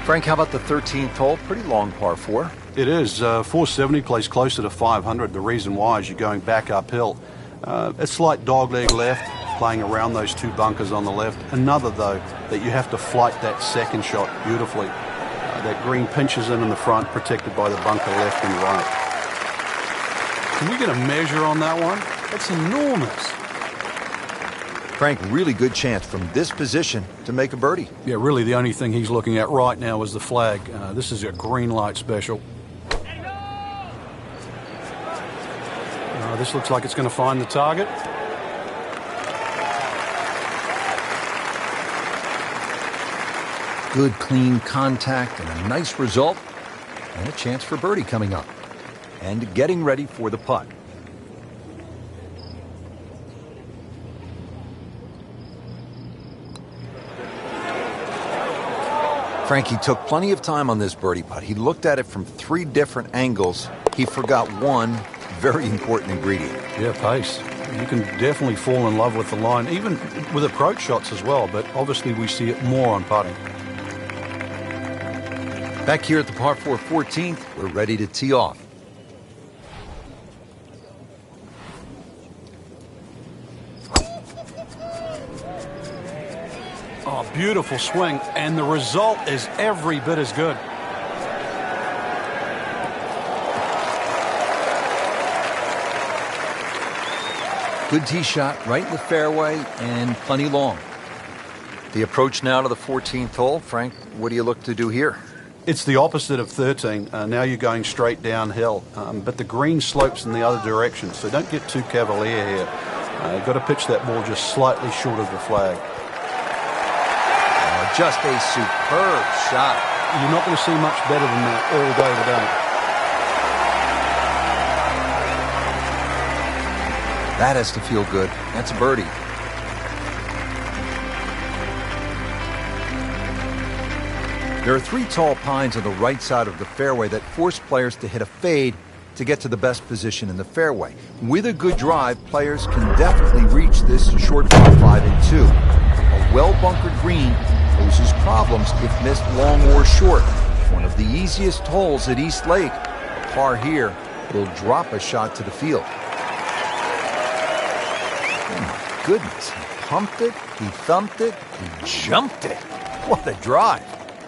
Frank, how about the 13th hole? Pretty long par 4. It is. 470 plays closer to 500. The reason why is you're going back uphill. A slight dogleg left, playing around those two bunkers on the left. Another, though, that you have to flight that second shot beautifully. That green pinches in the front, protected by the bunker left and right. Can we get a measure on that one? That's enormous. Frank, really good chance from this position to make a birdie. Yeah, really the only thing he's looking at right now is the flag. This is a green light special. This looks like it's going to find the target. Good, clean contact and a nice result. And a chance for birdie coming up. And getting ready for the putt. Frankie took plenty of time on this birdie putt. He looked at it from 3 different angles. He forgot one very important ingredient. Yeah, pace. You can definitely fall in love with the line, even with approach shots as well, but obviously we see it more on putting. Back here at the par 4 14th, we're ready to tee off. Oh, beautiful swing, and the result is every bit as good. Good tee shot right in the fairway and plenty long. The approach now to the 14th hole. Frank, what do you look to do here? It's the opposite of 13. Now you're going straight downhill, but the green slopes in the other direction, so don't get too cavalier here. You've got to pitch that ball just slightly short of the flag. Just a superb shot. You're not going to see much better than that all day today. That has to feel good. That's a birdie. There are 3 tall pines on the right side of the fairway that force players to hit a fade to get to the best position in the fairway. With a good drive, players can definitely reach this short par 5 and 2. A well-bunkered green poses problems if missed long or short. One of the easiest holes at East Lake. A par here will drop a shot to the field. Oh my goodness, he pumped it, he thumped it, he jumped it. What a drive.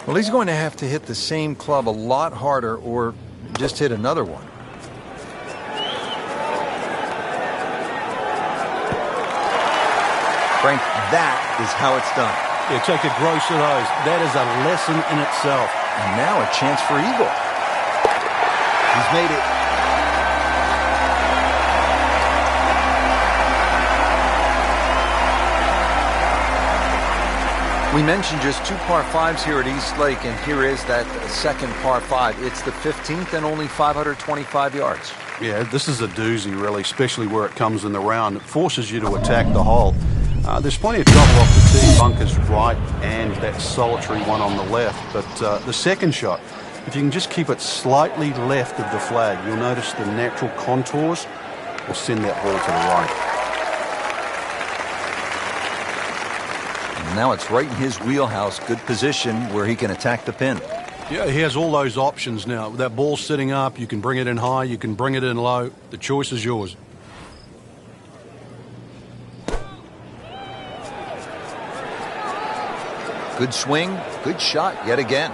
Well, he's going to have to hit the same club a lot harder or just hit another one. Frank, that is how it's done. Yeah, take a gross of those. That is a lesson in itself. And now a chance for eagle. He's made it. We mentioned just 2 par 5s here at East Lake, and here is that second par 5. It's the 15th and only 525 yards. Yeah, this is a doozy, really, especially where it comes in the round. It forces you to attack the hole. There's plenty of trouble off the tee, bunkers right and that solitary one on the left. But the second shot, if you can just keep it slightly left of the flag, you'll notice the natural contours will send that ball to the right. And now it's right in his wheelhouse. Good position where he can attack the pin. Yeah, he has all those options now. With that ball sitting up, you can bring it in high, you can bring it in low. The choice is yours. Good swing, good shot yet again.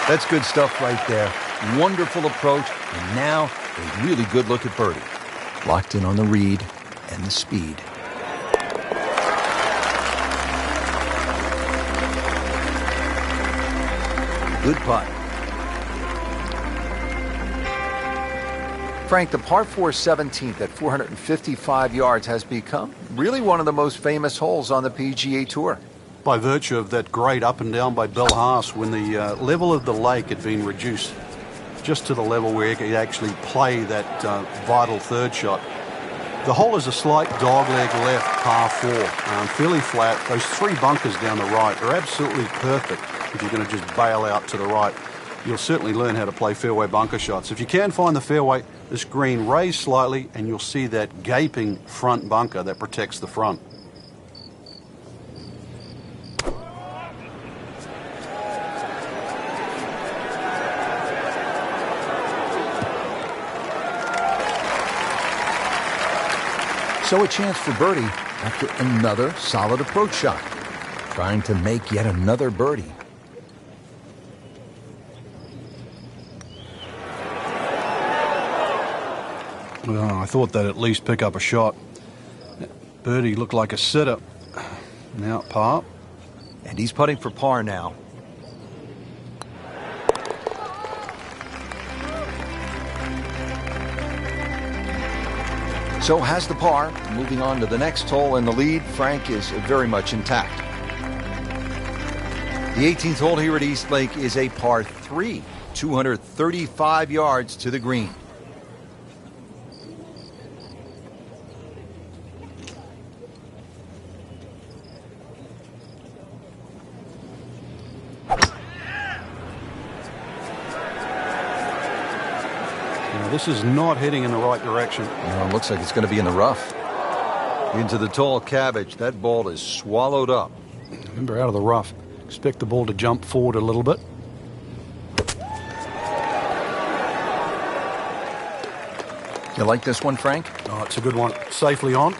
That's good stuff right there. Wonderful approach, and now a really good look at birdie. Locked in on the read and the speed. Good putt. Frank, the par 4 17th at 455 yards has become really one of the most famous holes on the PGA Tour. By virtue of that great up and down by Bill Haas when the level of the lake had been reduced just to the level where he could actually play that vital third shot. The hole is a slight dogleg left, par 4, fairly flat. Those 3 bunkers down the right are absolutely perfect if you're going to just bail out to the right. You'll certainly learn how to play fairway bunker shots. If you can find the fairway, this green raised slightly and you'll see that gaping front bunker that protects the front. So a chance for birdie after another solid approach shot. Trying to make yet another birdie. Well, I thought they'd at least pick up a shot. Birdie looked like a sitter. Now par. And he's putting for par now. So has the par. Moving on to the next hole, and the lead, Frank, is very much intact. The 18th hole here at East Lake is a par 3, 235 yards to the green. This is not heading in the right direction. No, it looks like it's going to be in the rough. Into the tall cabbage. That ball is swallowed up. Remember, out of the rough. Expect the ball to jump forward a little bit. You like this one, Frank? Oh, it's a good one. Safely on.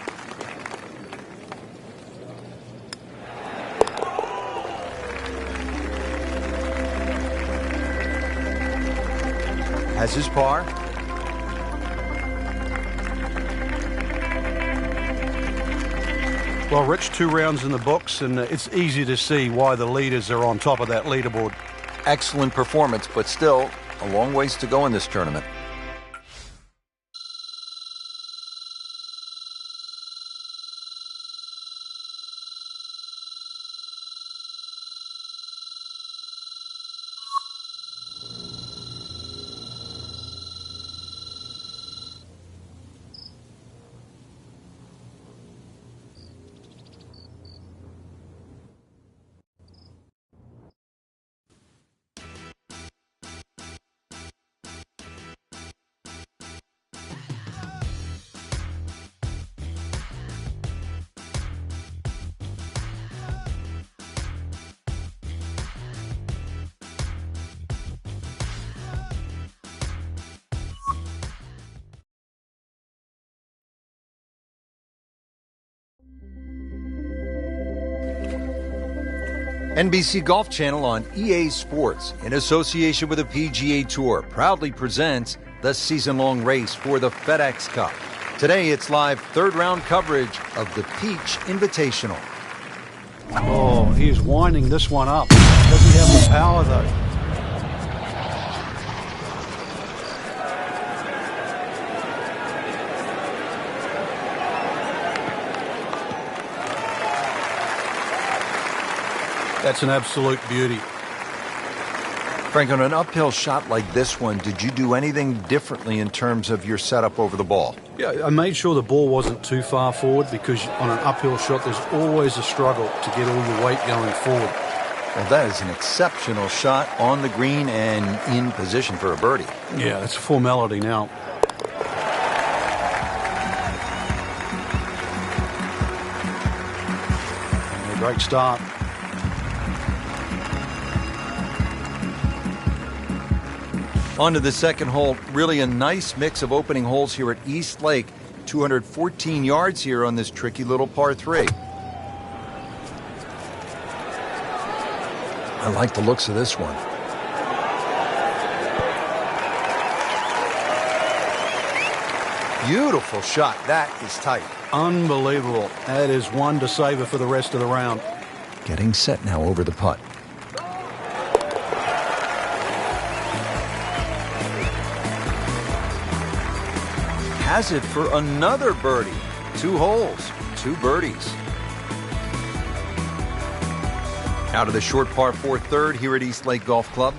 Has his par. Well, Rich, 2 rounds in the books, and it's easy to see why the leaders are on top of that leaderboard. Excellent performance, but still a long ways to go in this tournament. NBC Golf Channel on EA Sports, in association with the PGA Tour, proudly presents the season-long race for the FedEx Cup. Today, it's live third-round coverage of the Peach Invitational. Oh, he is winding this one up. Does he have the power, though? That's an absolute beauty. Frank, on an uphill shot like this one, did you do anything differently in terms of your setup over the ball? Yeah, I made sure the ball wasn't too far forward because on an uphill shot, there's always a struggle to get all your weight going forward. Well, that is an exceptional shot on the green and in position for a birdie. Yeah, it's a formality now. And a great start. On to the second hole. Really a nice mix of opening holes here at East Lake. 214 yards here on this tricky little par 3. I like the looks of this one. Beautiful shot. That is tight. Unbelievable. That is one to savor for the rest of the round. Getting set now over the putt. Has it for another birdie. 2 holes, 2 birdies. Out of the short par 4 third here at East Lake Golf Club.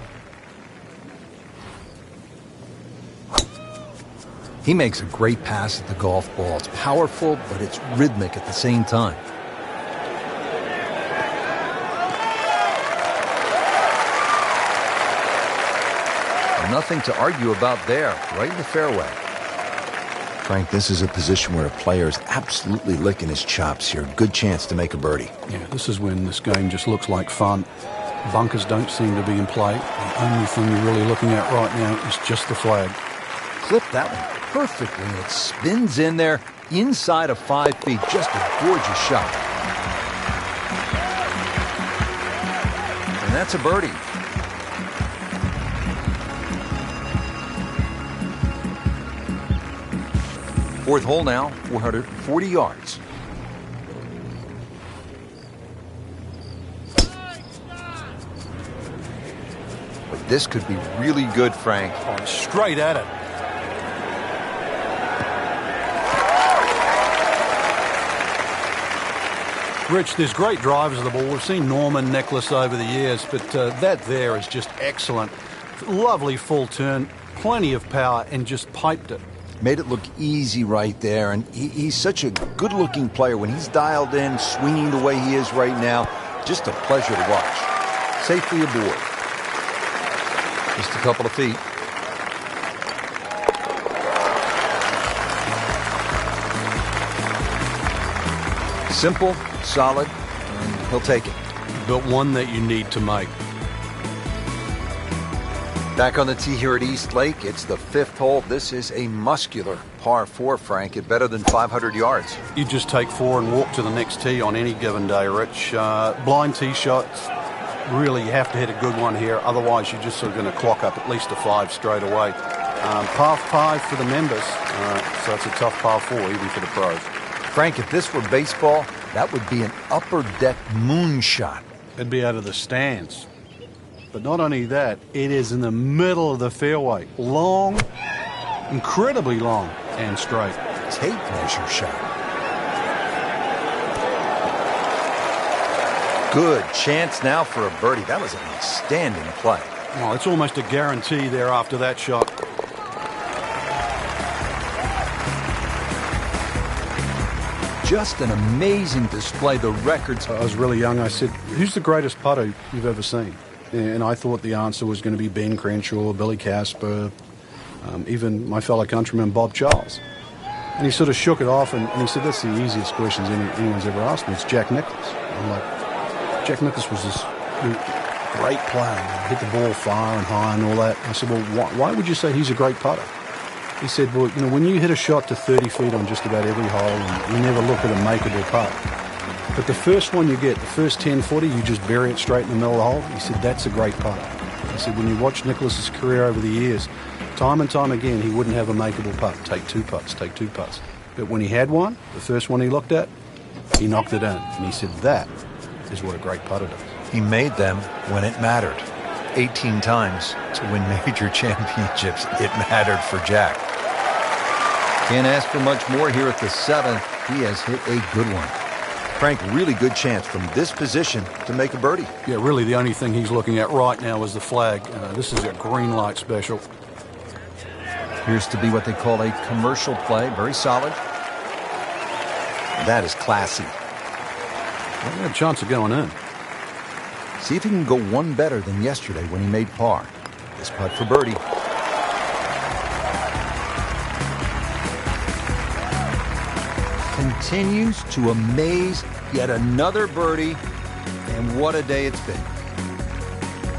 He makes a great pass at the golf ball. It's powerful, but it's rhythmic at the same time. Nothing to argue about there, right in the fairway. Frank, this is a position where a player is absolutely licking his chops here. Good chance to make a birdie. Yeah, this is when this game just looks like fun. Bunkers don't seem to be in play. The only thing you're really looking at right now is just the flag. Clip that one perfectly. It spins in there inside of 5 feet. Just a gorgeous shot. And that's a birdie. Fourth hole now, 440 yards. But this could be really good, Frank. Oh, straight at it. Rich, there's great drivers of the ball. We've seen Norman, Nicholas over the years, but that there is just excellent. Lovely full turn, plenty of power, and just piped it. Made it look easy right there, and he's such a good-looking player. When he's dialed in, swinging the way he is right now, just a pleasure to watch. Safely aboard. Just a couple of feet. Simple, solid, and he'll take it. But one that you need to make. Back on the tee here at East Lake, it's the 5th hole. This is a muscular par 4, Frank, at better than 500 yards. You just take 4 and walk to the next tee on any given day, Rich. Blind tee shots, really you have to hit a good one here. Otherwise, you're just sort of going to clock up at least a 5 straight away. Par 5 for the members, so it's a tough par 4 even for the pros. Frank, if this were baseball, that would be an upper deck moonshot. It'd be out of the stands. But not only that, it is in the middle of the fairway. Long, incredibly long and straight. Tape measure shot. Good chance now for a birdie. That was an outstanding play. Oh, it's almost a guarantee there after that shot. Just an amazing display. The records. I was really young. I said, who's the greatest putter you've ever seen? And I thought the answer was going to be Ben Crenshaw, Billy Casper, even my fellow countryman Bob Charles. And he sort of shook it off and he said, that's the easiest questions anyone's ever asked me. It's Jack Nicklaus. I'm like, Jack Nicklaus was this great player. Hit the ball far and high and all that. I said, well, why would you say he's a great putter? He said, well, you know, when you hit a shot to 30 feet on just about every hole, and you never look at a makeable putt. But the first one you get, the first 10-footer, you just bury it straight in the middle of the hole. He said, that's a great putter. He said, when you watch Nicklaus's career over the years, time and time again, he wouldn't have a makeable putt. Take 2 putts, take 2 putts. But when he had one, the first one he looked at, he knocked it in. And he said, that is what a great putter does. He made them when it mattered. 18 times to win major championships. It mattered for Jack. Can't ask for much more here at the 7th. He has hit a good one. Frank, really good chance from this position to make a birdie. Yeah, really the only thing he's looking at right now is the flag. This is a green light special. Appears to be what they call a commercial play. Very solid. That is classy. Well, he had a chance of going in. See if he can go one better than yesterday when he made par. This putt for birdie. Continues to amaze. Yet another birdie. And what a day it's been.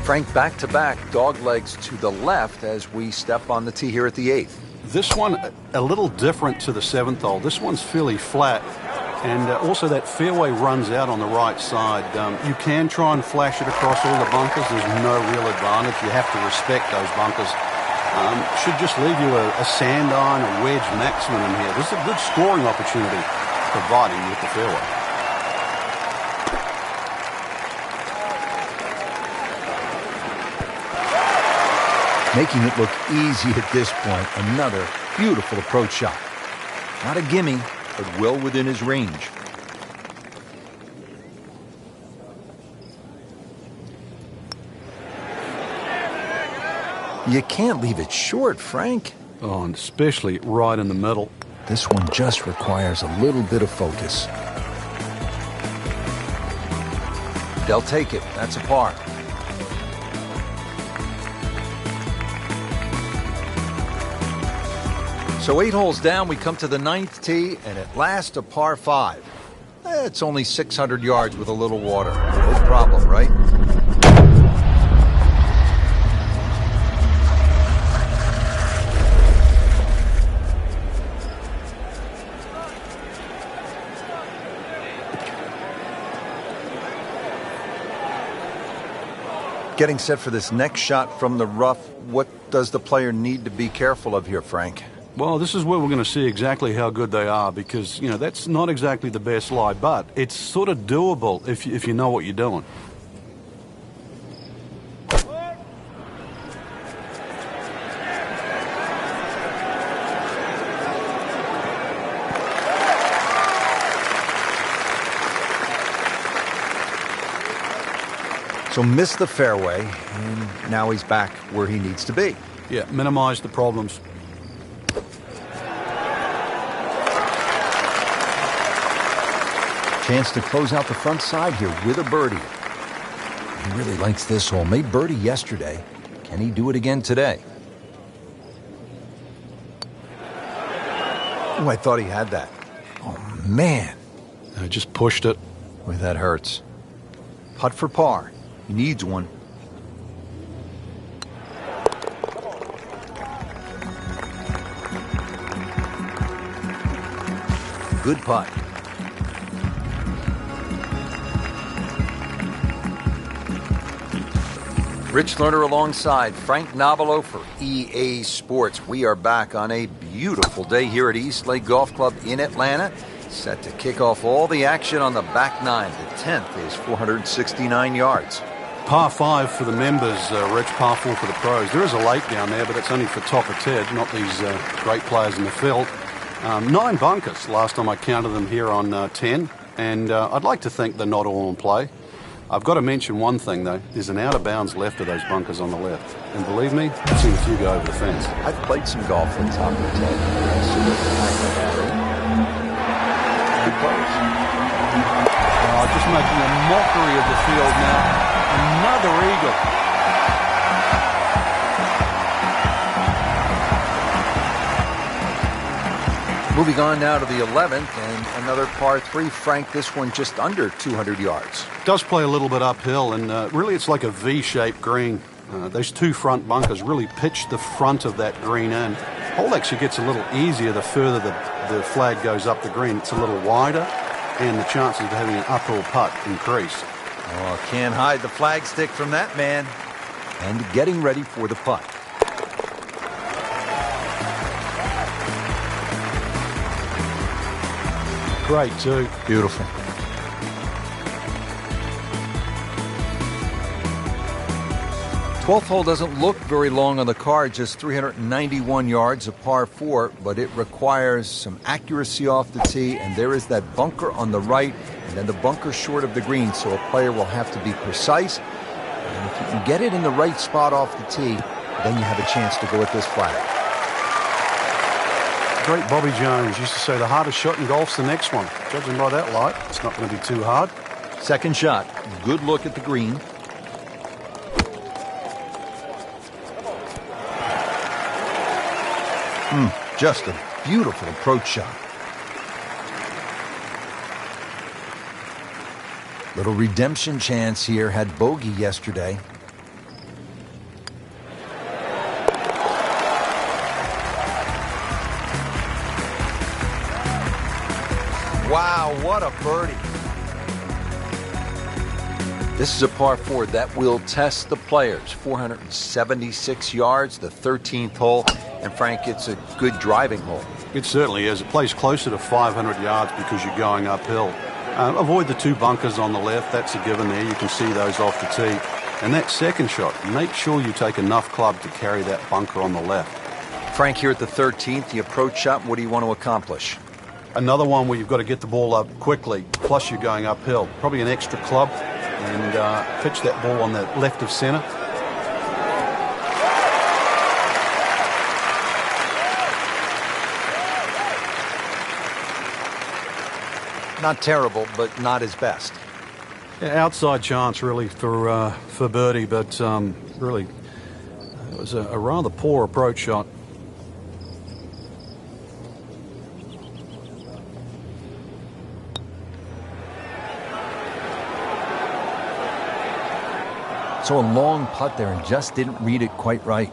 Frank, back-to-back dog legs to the left as we step on the tee here at the 8th. This one, a little different to the 7th hole. This one's fairly flat. And also that fairway runs out on the right side. You can try and flash it across all the bunkers. There's no real advantage. You have to respect those bunkers. Should just leave you a sand iron, a wedge maximum in here. This is a good scoring opportunity, providing with the fairway. Making it look easy at this point. Another beautiful approach shot. Not a gimme, but well within his range. You can't leave it short, Frank. Oh, and especially right in the middle. This one just requires a little bit of focus. They'll take it. That's a par. So 8 holes down, we come to the 9th tee, and at last a par 5. It's only 600 yards with a little water. No problem, right? Getting set for this next shot from the rough, what does the player need to be careful of here, Frank? Well, this is where we're going to see exactly how good they are because, you know, that's not exactly the best lie, but it's sort of doable if you know what you're doing. So missed the fairway, and now he's back where he needs to be. Yeah, minimize the problems. Chance to close out the front side here with a birdie. He really likes this hole. Made birdie yesterday. Can he do it again today? Oh, I thought he had that. Oh, man. I just pushed it. Boy, that hurts. Putt for par. He needs one. Good putt. Rich Lerner alongside Frank Nobilo for EA Sports. We are back on a beautiful day here at East Lake Golf Club in Atlanta. Set to kick off all the action on the back nine. The 10th is 469 yards. Par 5 for the members, Rich, par 4 for the pros. There is a lake down there, but it's only for top of Ted, not these great players in the field. 9 bunkers last time I counted them here on 10, and I'd like to think they're not all in play. I've got to mention one thing, though. There's an out-of-bounds left of those bunkers on the left. And believe me, I've seen a few go over the fence. I've played some golf at top of 10. Just making a mockery of the field now. Another eagle. Moving on now to the 11th and another par 3. Frank, this one just under 200 yards. Does play a little bit uphill, and really it's like a V-shaped green. Those 2 front bunkers really pitch the front of that green in. Hole actually gets a little easier the further the flag goes up the green. It's a little wider, and the chances of having an uphill putt increase. Oh, can't hide the flagstick from that man. And getting ready for the putt. Great, too. Beautiful. Twelfth hole doesn't look very long on the card, just 391 yards, a par 4, but it requires some accuracy off the tee, and there is that bunker on the right, and and then the bunker short of the green, so a player will have to be precise. And if you can get it in the right spot off the tee, then you have a chance to go at this flag. Great Bobby Jones used to say the hardest shot in golf's the next one. Judging by that light, it's not going to be too hard. Second shot, good look at the green. Just a beautiful approach shot. Little redemption chance here, had bogey yesterday. Wow, what a birdie. This is a par 4 that will test the players. 476 yards, the 13th hole. And Frank, it's a good driving hole. It certainly is. It plays closer to 500 yards because you're going uphill. Avoid the two bunkers on the left. That's a given there. You can see those off the tee. And that second shot, make sure you take enough club to carry that bunker on the left. Frank, here at the 13th, the approach shot, what do you want to accomplish? Another one where you've got to get the ball up quickly, plus you're going uphill. Probably an extra club, and pitch that ball on the left of center. Not terrible, but not his best. Yeah, outside chance really for birdie, but really it was a rather poor approach shot. So a long putt there and just didn't read it quite right.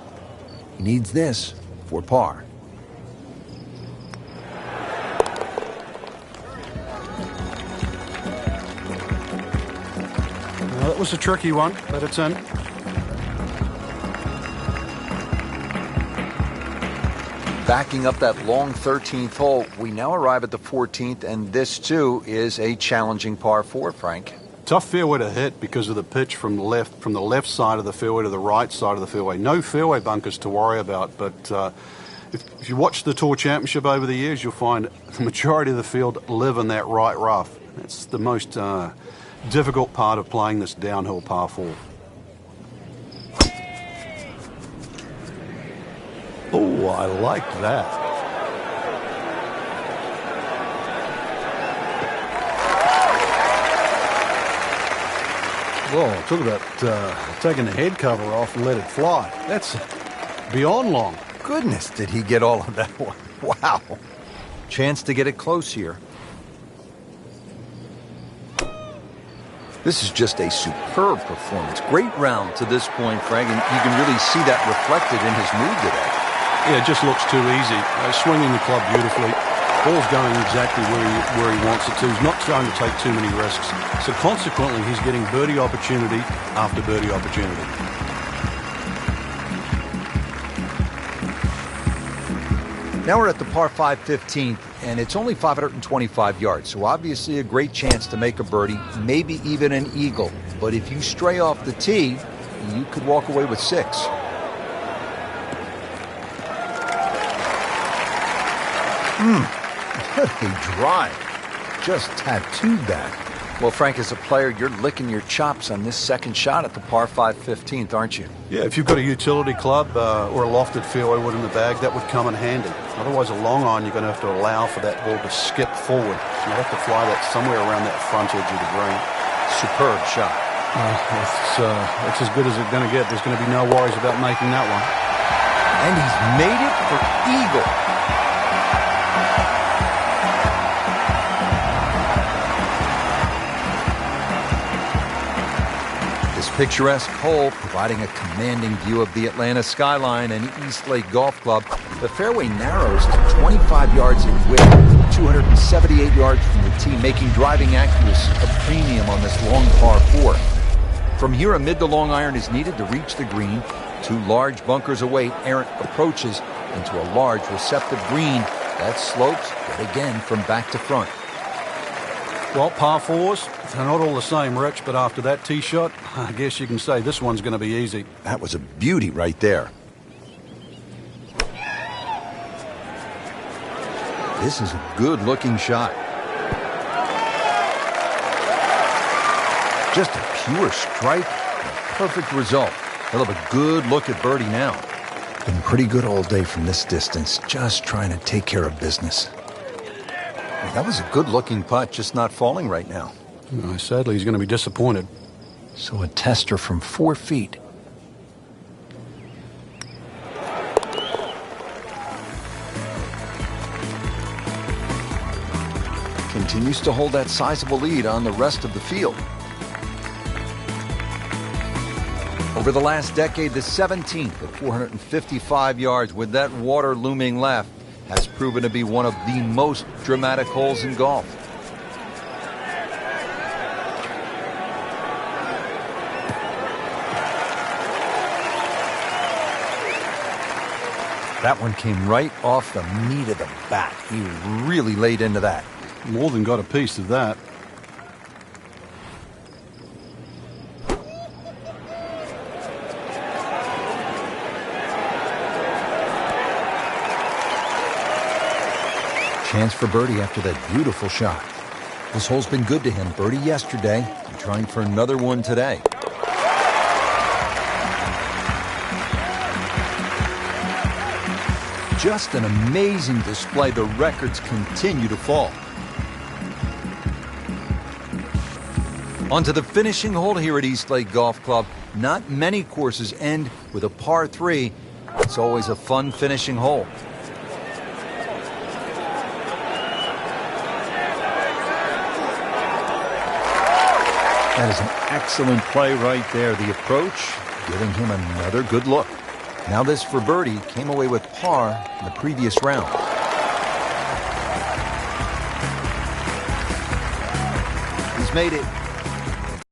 He needs this for par. Well, that was a tricky one, but it's in. Backing up that long 13th hole, we now arrive at the 14th, and this too is a challenging par 4, Frank. Tough fairway to hit because of the pitch from the left side of the fairway to the right side of the fairway. No fairway bunkers to worry about, but if you watch the Tour Championship over the years, you'll find the majority of the field live in that right rough. That's the most difficult part of playing this downhill par 4. Oh, I like that. Whoa, talk about taking the head cover off and let it fly. That's beyond long. Goodness, did he get all of that one? Wow. Chance to get it close here. This is just a superb performance. Great round to this point, Frank, and you can really see that reflected in his mood today. Yeah, it just looks too easy. Swinging the club beautifully. Ball's going exactly where he wants it to. He's not trying to take too many risks. So consequently, he's getting birdie opportunity after birdie opportunity. Now we're at the par 5 15th, and it's only 525 yards, so obviously a great chance to make a birdie, maybe even an eagle. But if you stray off the tee, you could walk away with 6. What a drive. Just tattooed that. Well, Frank, as a player, you're licking your chops on this second shot at the par 5 15th, aren't you? Yeah, if you've got a utility club or a lofted fairway wood in the bag, that would come in handy. Otherwise, a long iron, you're going to have to allow for that ball to skip forward. So you have to fly that somewhere around that front edge of the green. Superb shot. It's as good as it's going to get. There's going to be no worries about making that one. And he's made it for eagle. Picturesque hole providing a commanding view of the Atlanta skyline and East Lake Golf Club. The fairway narrows to 25 yards in width, 278 yards from the tee, making driving accuracy a premium on this long par 4. From here, a mid to long iron is needed to reach the green. 2 large bunkers await errant approaches into a large receptive green that slopes yet again from back to front. Well, par 4s, they're not all the same, Rich, but after that tee shot, I guess you can say this one's going to be easy. That was a beauty right there. This is a good-looking shot. Just a pure strike, and a perfect result. He'll have a good look at birdie now. Been pretty good all day from this distance, just trying to take care of business. That was a good-looking putt, just not falling right now. Sadly, he's going to be disappointed. So a tester from 4 feet. Continues to hold that sizable lead on the rest of the field. Over the last decade, the 17th at 455 yards with that water looming left has proven to be one of the most dramatic holes in golf. That one came right off the meat of the bat. He really laid into that. More than got a piece of that. Chance for birdie after that beautiful shot. This hole's been good to him. Birdie yesterday and trying for another one today. Just an amazing display. The records continue to fall. On to the finishing hole here at Eastlake Golf Club. Not many courses end with a par 3. It's always a fun finishing hole. That is an excellent play right there. The approach giving him another good look. Now this for birdie, came away with par in the previous round. He's made it.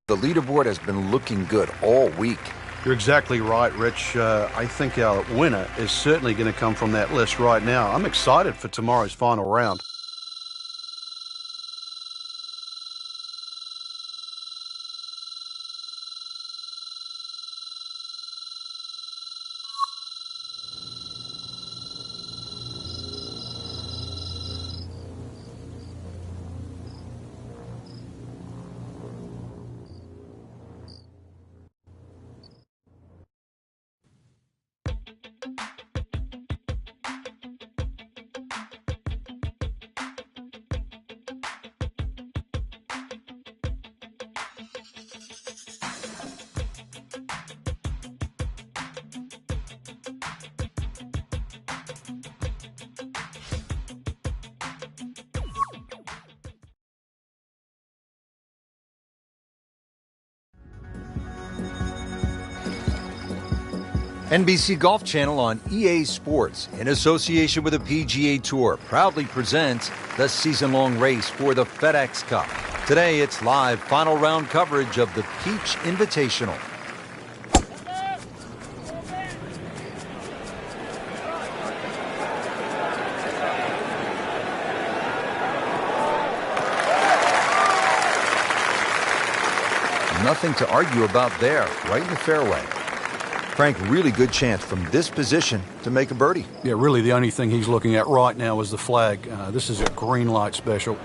The leaderboard has been looking good all week. You're exactly right, Rich. I think our winner is certainly going to come from that list right now. I'm excited for tomorrow's final round. NBC Golf Channel on EA Sports, in association with the PGA Tour, proudly presents the season-long race for the FedEx Cup. Today, it's live final round coverage of the Peach Invitational. Nothing to argue about there, right in the fairway. Frank, really good chance from this position to make a birdie. Yeah, really the only thing he's looking at right now is the flag. This is a green light special.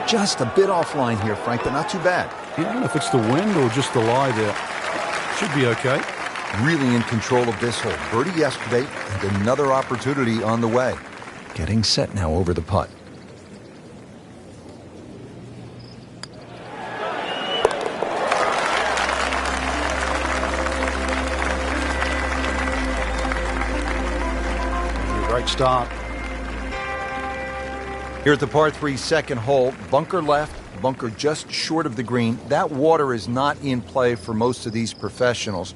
Just a bit offline here, Frank, but not too bad. Yeah, I don't know if it's the wind or just the lie there. Should be okay. Really in control of this hole. Birdie yesterday and another opportunity on the way. Getting set now over the putt. Great start. Here at the par 3 second hole, bunker left, bunker just short of the green. That water is not in play for most of these professionals.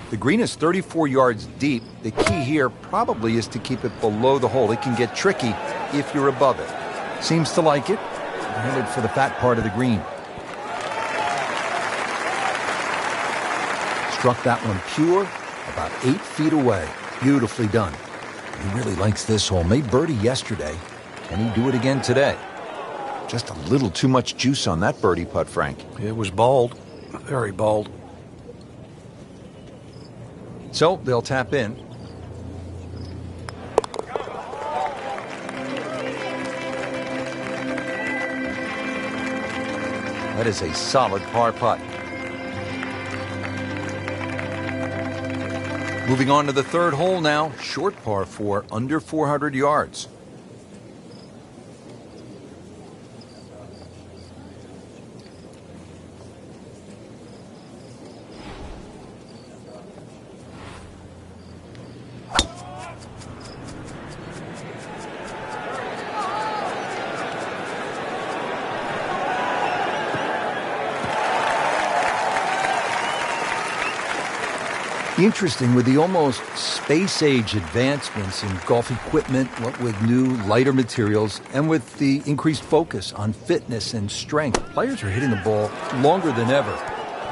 The green is 34 yards deep. The key here probably is to keep it below the hole. It can get tricky if you're above it. Seems to like it. Headed for the fat part of the green. Struck that one pure, about 8 feet away. Beautifully done. He really likes this hole. Made birdie yesterday. Can he do it again today? Just a little too much juice on that birdie putt, Frank. It was bold. Very bold. So they'll tap in. That is a solid par putt. Moving on to the third hole now. Short par 4, under 400 yards. Interesting, with the almost space-age advancements in golf equipment, what with new, lighter materials, and with the increased focus on fitness and strength, players are hitting the ball longer than ever.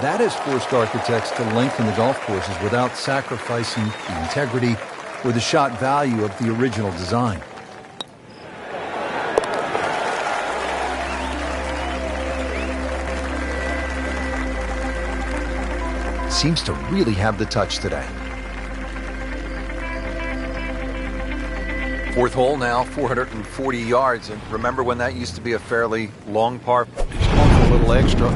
That has forced architects to lengthen the golf courses without sacrificing the integrity or the shot value of the original design. Seems to really have the touch today. Fourth hole now, 440 yards. And remember when that used to be a fairly long par? He's gone for a little extra.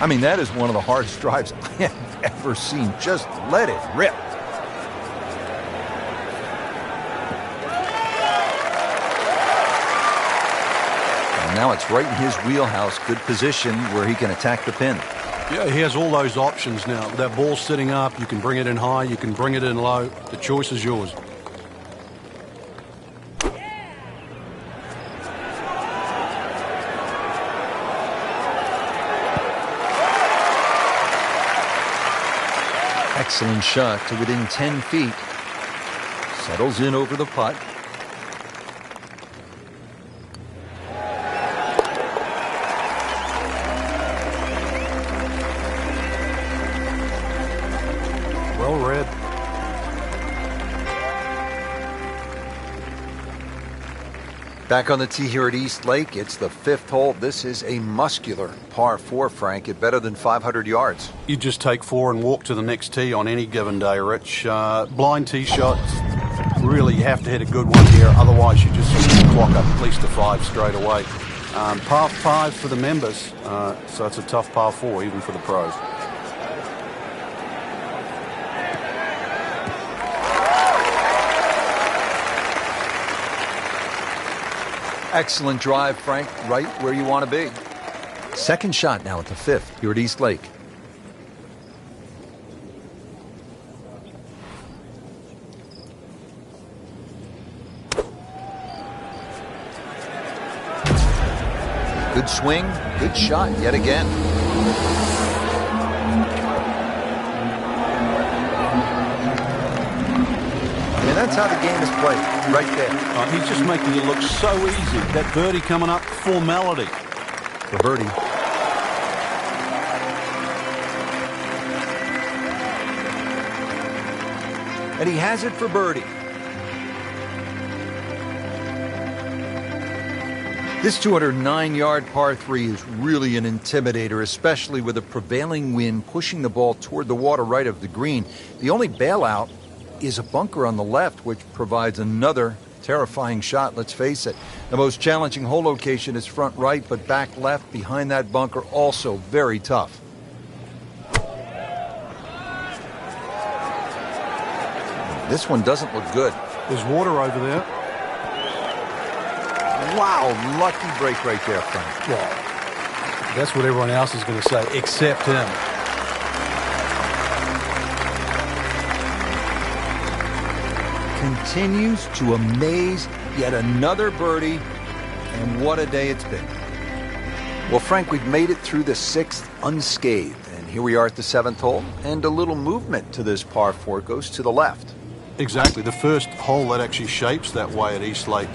I mean, that is one of the hardest drives I have ever seen. Just let it rip. Now it's right in his wheelhouse. Good position where he can attack the pin. Yeah, he has all those options now. That ball's sitting up. You can bring it in high. You can bring it in low. The choice is yours. Excellent shot to within 10 feet. Settles in over the putt. Well read. Back on the tee here at East Lake, it's the fifth hole. This is a muscular par 4, Frank, at better than 500 yards. You just take 4 and walk to the next tee on any given day, Rich. Blind tee shots, really you have to hit a good one here, otherwise you just clock up at least a 5 straight away. Par 5 for the members, so it's a tough par 4 even for the pros. Excellent drive, Frank, right where you want to be. Second shot now at the fifth here at East Lake. Good swing, good shot yet again. And that's how the game is played, right there. He's just making it look so easy. That birdie coming up, formality. For birdie. And he has it for birdie. This 209-yard par 3 is really an intimidator, especially with a prevailing wind pushing the ball toward the water right of the green. The only bailout is a bunker on the left, which provides another terrifying shot, let's face it. The most challenging hole location is front right, but back left behind that bunker, also very tough. This one doesn't look good. There's water over there. Wow, lucky break right there, Frank. Well, that's what everyone else is going to say, except him. Continues to amaze. Yet another birdie, and what a day it's been. Well, Frank, we've made it through the sixth unscathed, and here we are at the seventh hole, and a little movement to this par 4 goes to the left. Exactly, the first hole that actually shapes that way at East Lake.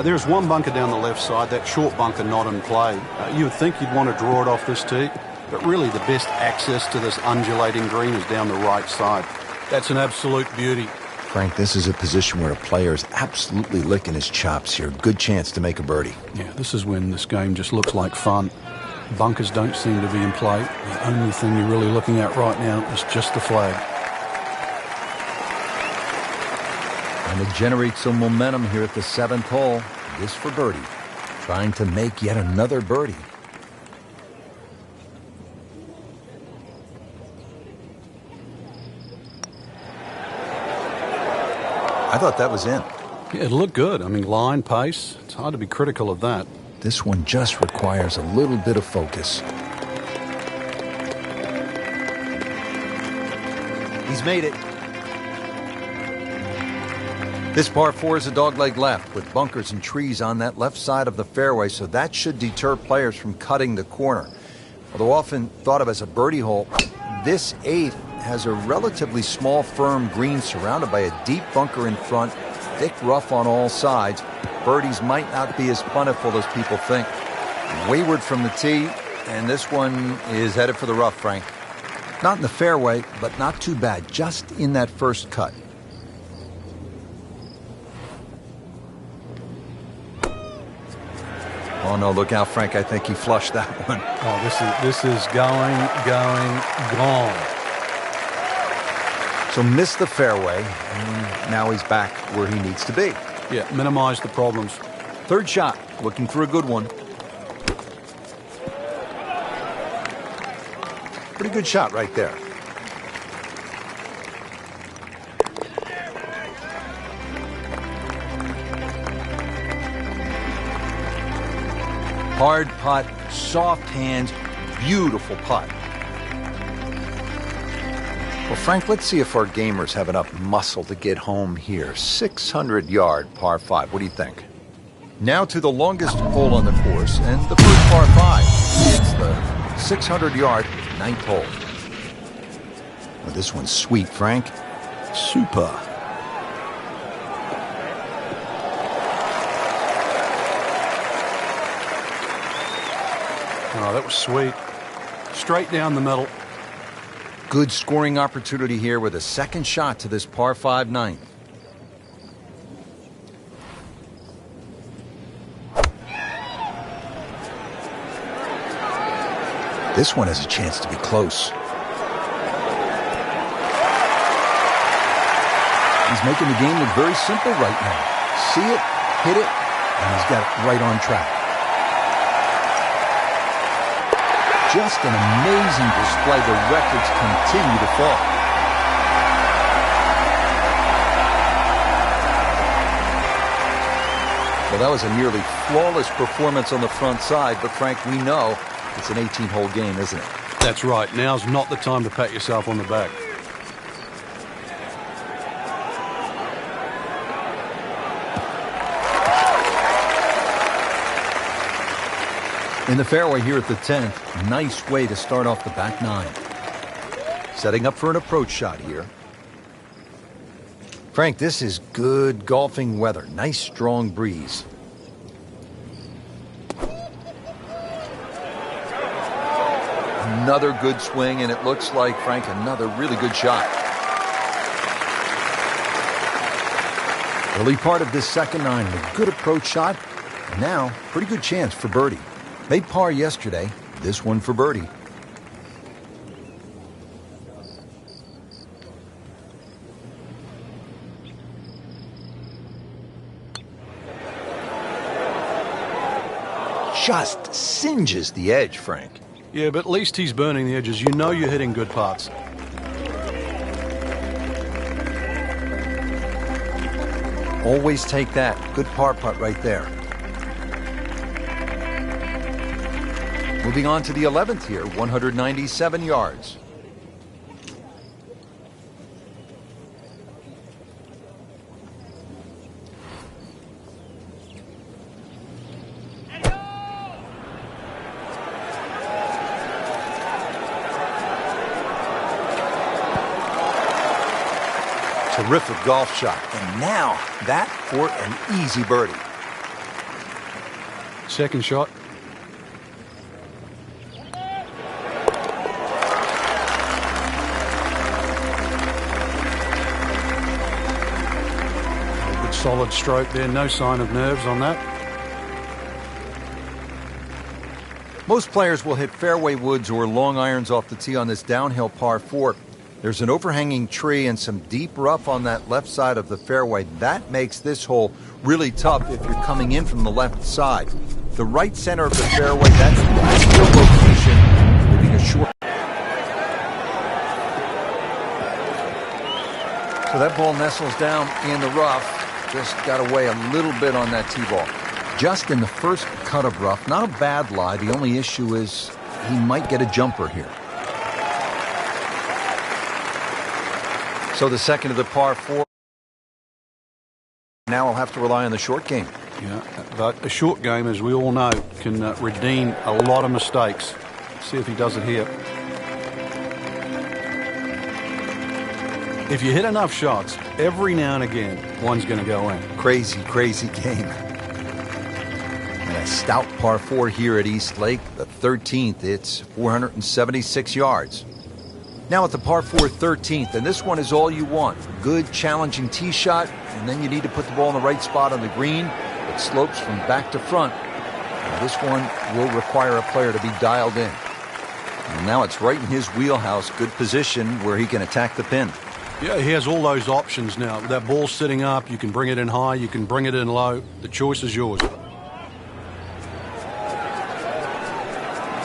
There's one bunker down the left side, that short bunker not in play. You would think you'd want to draw it off this tee, but really the best access to this undulating green is down the right side. That's an absolute beauty. Frank, this is a position where a player is absolutely licking his chops here. Good chance to make a birdie. Yeah, this is when this game just looks like fun. Bunkers don't seem to be in play. The only thing you're really looking at right now is just the flag. And to generate some momentum here at the seventh hole, this for birdie. trying to make yet another birdie. I thought that was in. Yeah, it looked good. I mean, line, pace. It's hard to be critical of that. This one just requires a little bit of focus. He's made it. This par 4 is a dogleg left with bunkers and trees on that left side of the fairway, so that should deter players from cutting the corner. Although often thought of as a birdie hole, this 8th has a relatively small, firm green surrounded by a deep bunker in front, thick rough on all sides. Birdies might not be as plentiful as people think. Wayward from the tee, and this one is headed for the rough, Frank. Not in the fairway, but not too bad, just in that first cut. Oh no, look out, Frank. I think he flushed that one. Oh, this is gone. So missed the fairway, and now he's back where he needs to be. Yeah, minimize the problems. Third shot, looking for a good one. Pretty good shot right there. Hard putt, soft hands, beautiful putt. Well, Frank, let's see if our gamers have enough muscle to get home here. 600-yard par 5. What do you think? Now to the longest hole on the course, and the first par 5. It's the 600-yard 9th hole. Well, this one's sweet, Frank. Super. Oh, that was sweet. Straight down the middle. Good scoring opportunity here with a second shot to this par 5 9th. This one has a chance to be close. He's making the game look very simple right now. See it, hit it, and he's got it right on track. Just an amazing display. The records continue to fall. Well, that was a nearly flawless performance on the front side, but Frank, we know it's an 18-hole game, isn't it? That's right. Now's not the time to pat yourself on the back. In the fairway here at the 10th, nice way to start off the back 9. Setting up for an approach shot here. Frank, this is good golfing weather. Nice strong breeze. Another good swing, and it looks like, Frank, another really good shot. Early part of this second 9, a good approach shot. And now, pretty good chance for birdie. Made par yesterday, this one for birdie. Just singes the edge, Frank. Yeah, but at least he's burning the edges. You know you're hitting good putts. Always take that. Good par putt right there. Moving on to the 11th here, 197 yards. Terrific golf shot. And now that for an easy birdie. Second shot. Solid stroke there, no sign of nerves on that. Most players will hit fairway woods or long irons off the tee on this downhill par 4. There's an overhanging tree and some deep rough on that left side of the fairway. That makes this hole really tough if you're coming in from the left side. the right center of the fairway. That's the ideal location, leaving a short. So that ball nestles down in the rough. Just got away a little bit on that tee ball. Just in the first cut of rough. Not a bad lie. The only issue is he might get a jumper here. So the second of the par 4. Now I'll have to rely on the short game. Yeah, but a short game, as we all know, can redeem a lot of mistakes. See if he does it here. If you hit enough shots, every now and again, one's going to go in. Crazy, crazy game. And a stout par 4 here at East Lake, the 13th. It's 476 yards. Now at the par 4 13th, and this one is all you want. Good, challenging tee shot, and then you need to put the ball in the right spot on the green. It slopes from back to front. And this one will require a player to be dialed in. And now it's right in his wheelhouse. Good position where he can attack the pin. Yeah, he has all those options now. That ball's sitting up. You can bring it in high. You can bring it in low. The choice is yours.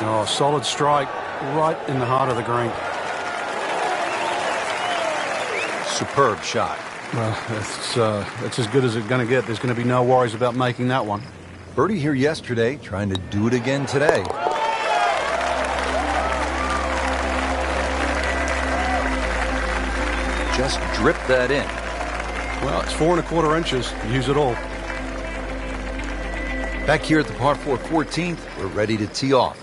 Oh, solid strike right in the heart of the green. Superb shot. Well, it's as good as it's going to get. There's going to be no worries about making that one. Birdie here yesterday, trying to do it again today. Just drip that in. Well, it's 4 1/4 inches. Use it all. Back here at the par 4 14th, we're ready to tee off.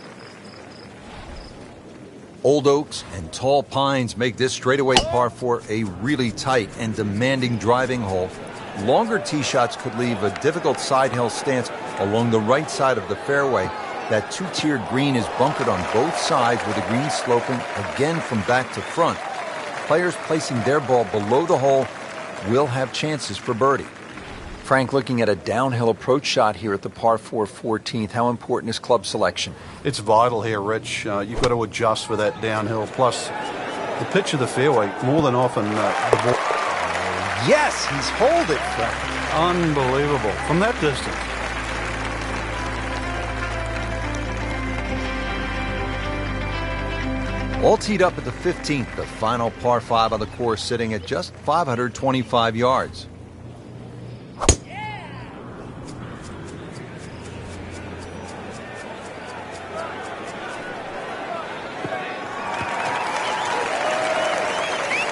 Old oaks and tall pines make this straightaway par 4 a really tight and demanding driving hole. Longer tee shots could leave a difficult side hill stance along the right side of the fairway. That two-tiered green is bunkered on both sides with the green sloping again from back to front. Players placing their ball below the hole will have chances for birdie. Frank, looking at a downhill approach shot here at the par 4 14th, how important is club selection? It's vital here, Rich. You've got to adjust for that downhill. Plus, the pitch of the fairway, more than often, the ball... Yes, he's holed it, Frank. Unbelievable. From that distance. All teed up at the 15th, the final par 5 on the course, sitting at just 525 yards.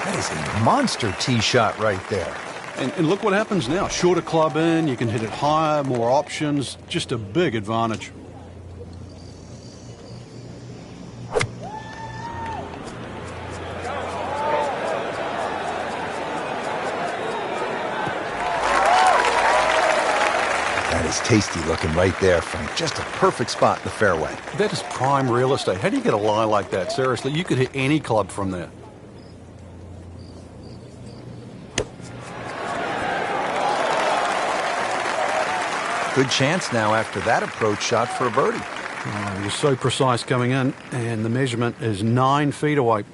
That is a monster tee shot right there. And look what happens now. Shorter club in, you can hit it higher, more options. Just a big advantage. Tasty looking right there, Frank. Just a perfect spot in the fairway. That is prime real estate. How do you get a lie like that? Seriously, you could hit any club from there. Good chance now after that approach shot for a birdie. Oh, he was so precise coming in, and the measurement is 9 feet away.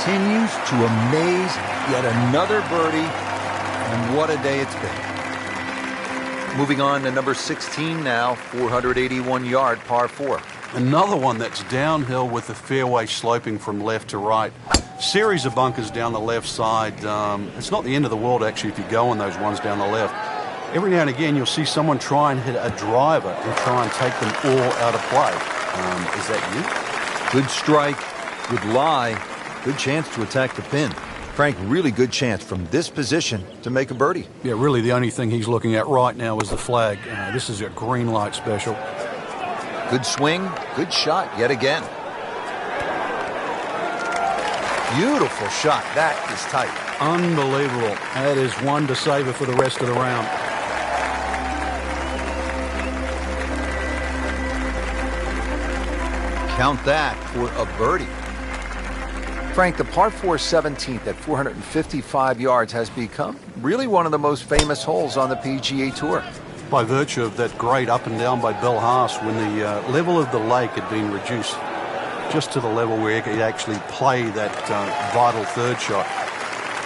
Continues to amaze. Yet another birdie, and what a day it's been. Moving on to number 16 now, 481-yard par 4. Another one that's downhill with the fairway sloping from left to right. Series of bunkers down the left side. It's not the end of the world, actually, if you go on those ones down the left. Every now and again, you'll see someone try and hit a driver and try and take them all out of play. Is that you? Good strike, good lie. Good chance to attack the pin. Frank, really good chance from this position to make a birdie. Yeah, really the only thing he's looking at right now is the flag. This is a green light special. Good swing, good shot yet again. Beautiful shot. That is tight. Unbelievable. That is one to savor for the rest of the round. Count that for a birdie. Frank, the par 4 17th at 455 yards has become really one of the most famous holes on the PGA Tour. By virtue of that great up and down by Bill Haas when the level of the lake had been reduced. just to the level where he could actually play that vital third shot.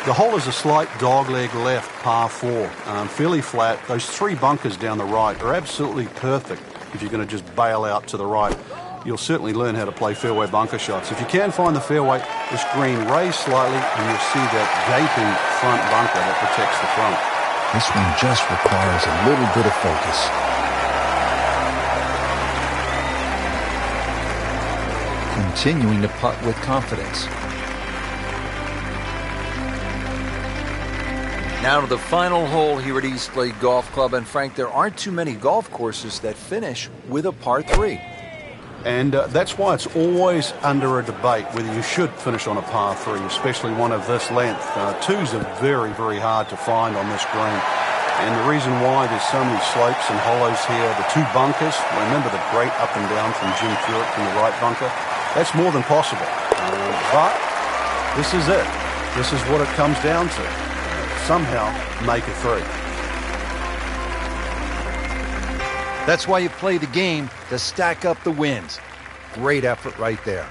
The hole is a slight dogleg left, par 4, fairly flat. Those 3 bunkers down the right are absolutely perfect if you're going to just bail out to the right. You'll certainly learn how to play fairway bunker shots. If you can find the fairway, this green raise slightly and you'll see that gaping front bunker that protects the front. This one just requires a little bit of focus. Continuing to putt with confidence. Now to the final hole here at Eastglade Golf Club. And Frank, there aren't too many golf courses that finish with a par 3. And that's why it's always under a debate whether you should finish on a par 3, especially one of this length. 2s are very, very hard to find on this green. And the reason why there's so many slopes and hollows here, the 2 bunkers, remember the great up and down from Jim Furyk from the right bunker, that's more than possible. But this is it. This is what it comes down to. Somehow make a 3. That's why you play the game, to stack up the wins. Great effort right there.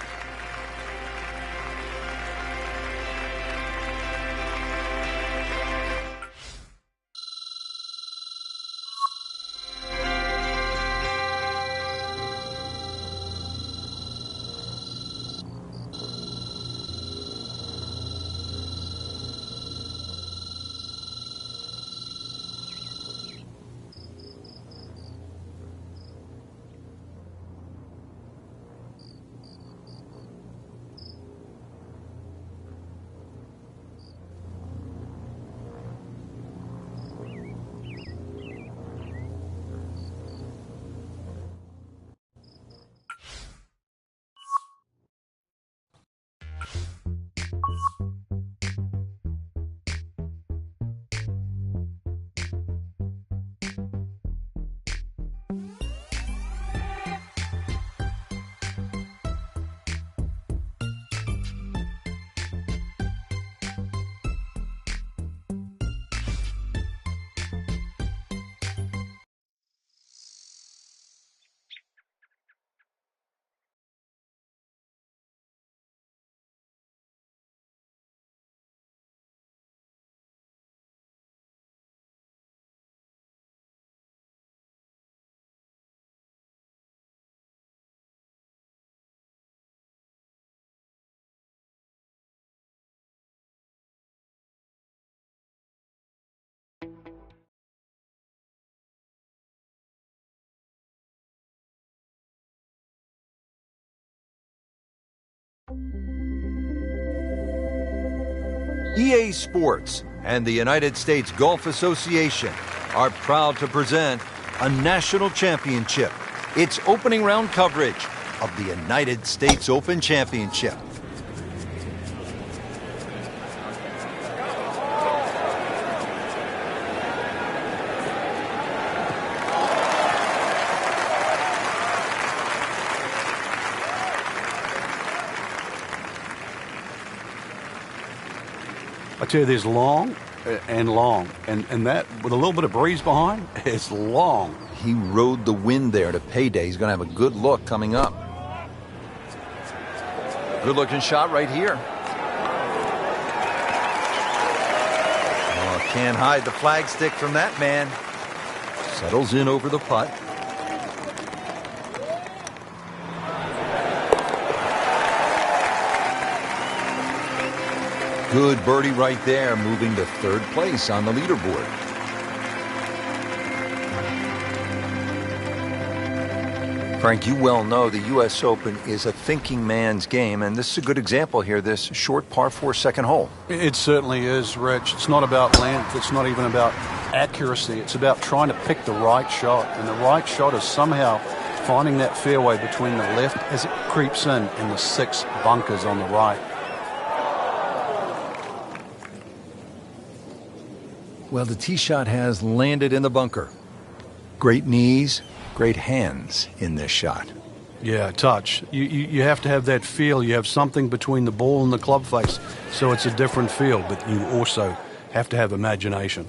EA Sports and the United States Golf Association are proud to present a national championship. It's opening round coverage of the United States Open Championship. I tell you, there's long and long, and that, with a little bit of breeze behind, it's long. He rode the wind there to payday. He's going to have a good look coming up. Good looking shot right here. Oh, can't hide the flagstick from that man. Settles in over the putt. Good birdie right there, moving to 3rd place on the leaderboard. Frank, you well know the U.S. Open is a thinking man's game, and this is a good example here, this short par 4 second hole. It certainly is, Rich. It's not about length. It's not even about accuracy. It's about trying to pick the right shot, and the right shot is somehow finding that fairway between the left as it creeps in and the 6 bunkers on the right. Well, the tee shot has landed in the bunker. Great knees, great hands in this shot. Yeah, touch. You have to have that feel. You have something between the ball and the club face, so it's a different feel, but you also have to have imagination.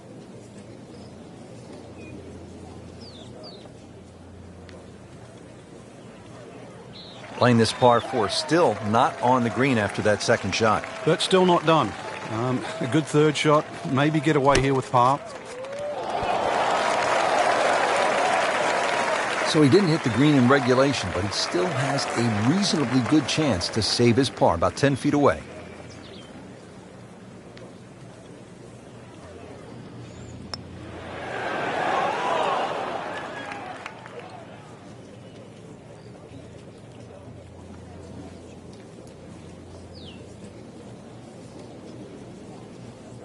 Playing this par 4, still not on the green after that second shot. But still not done. A good third shot. Maybe get away here with par. So he didn't hit the green in regulation, but he still has a reasonably good chance to save his par, about 10 feet away.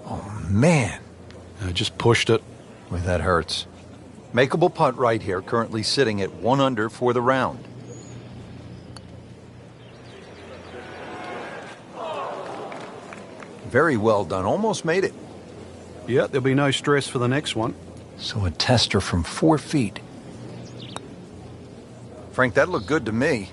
Oh, man. Just pushed it. Boy, that hurts. Makeable putt right here, currently sitting at 1 under for the round. Very well done. Almost made it. Yeah, there'll be no stress for the next one. So a tester from 4 feet. Frank, that looked good to me.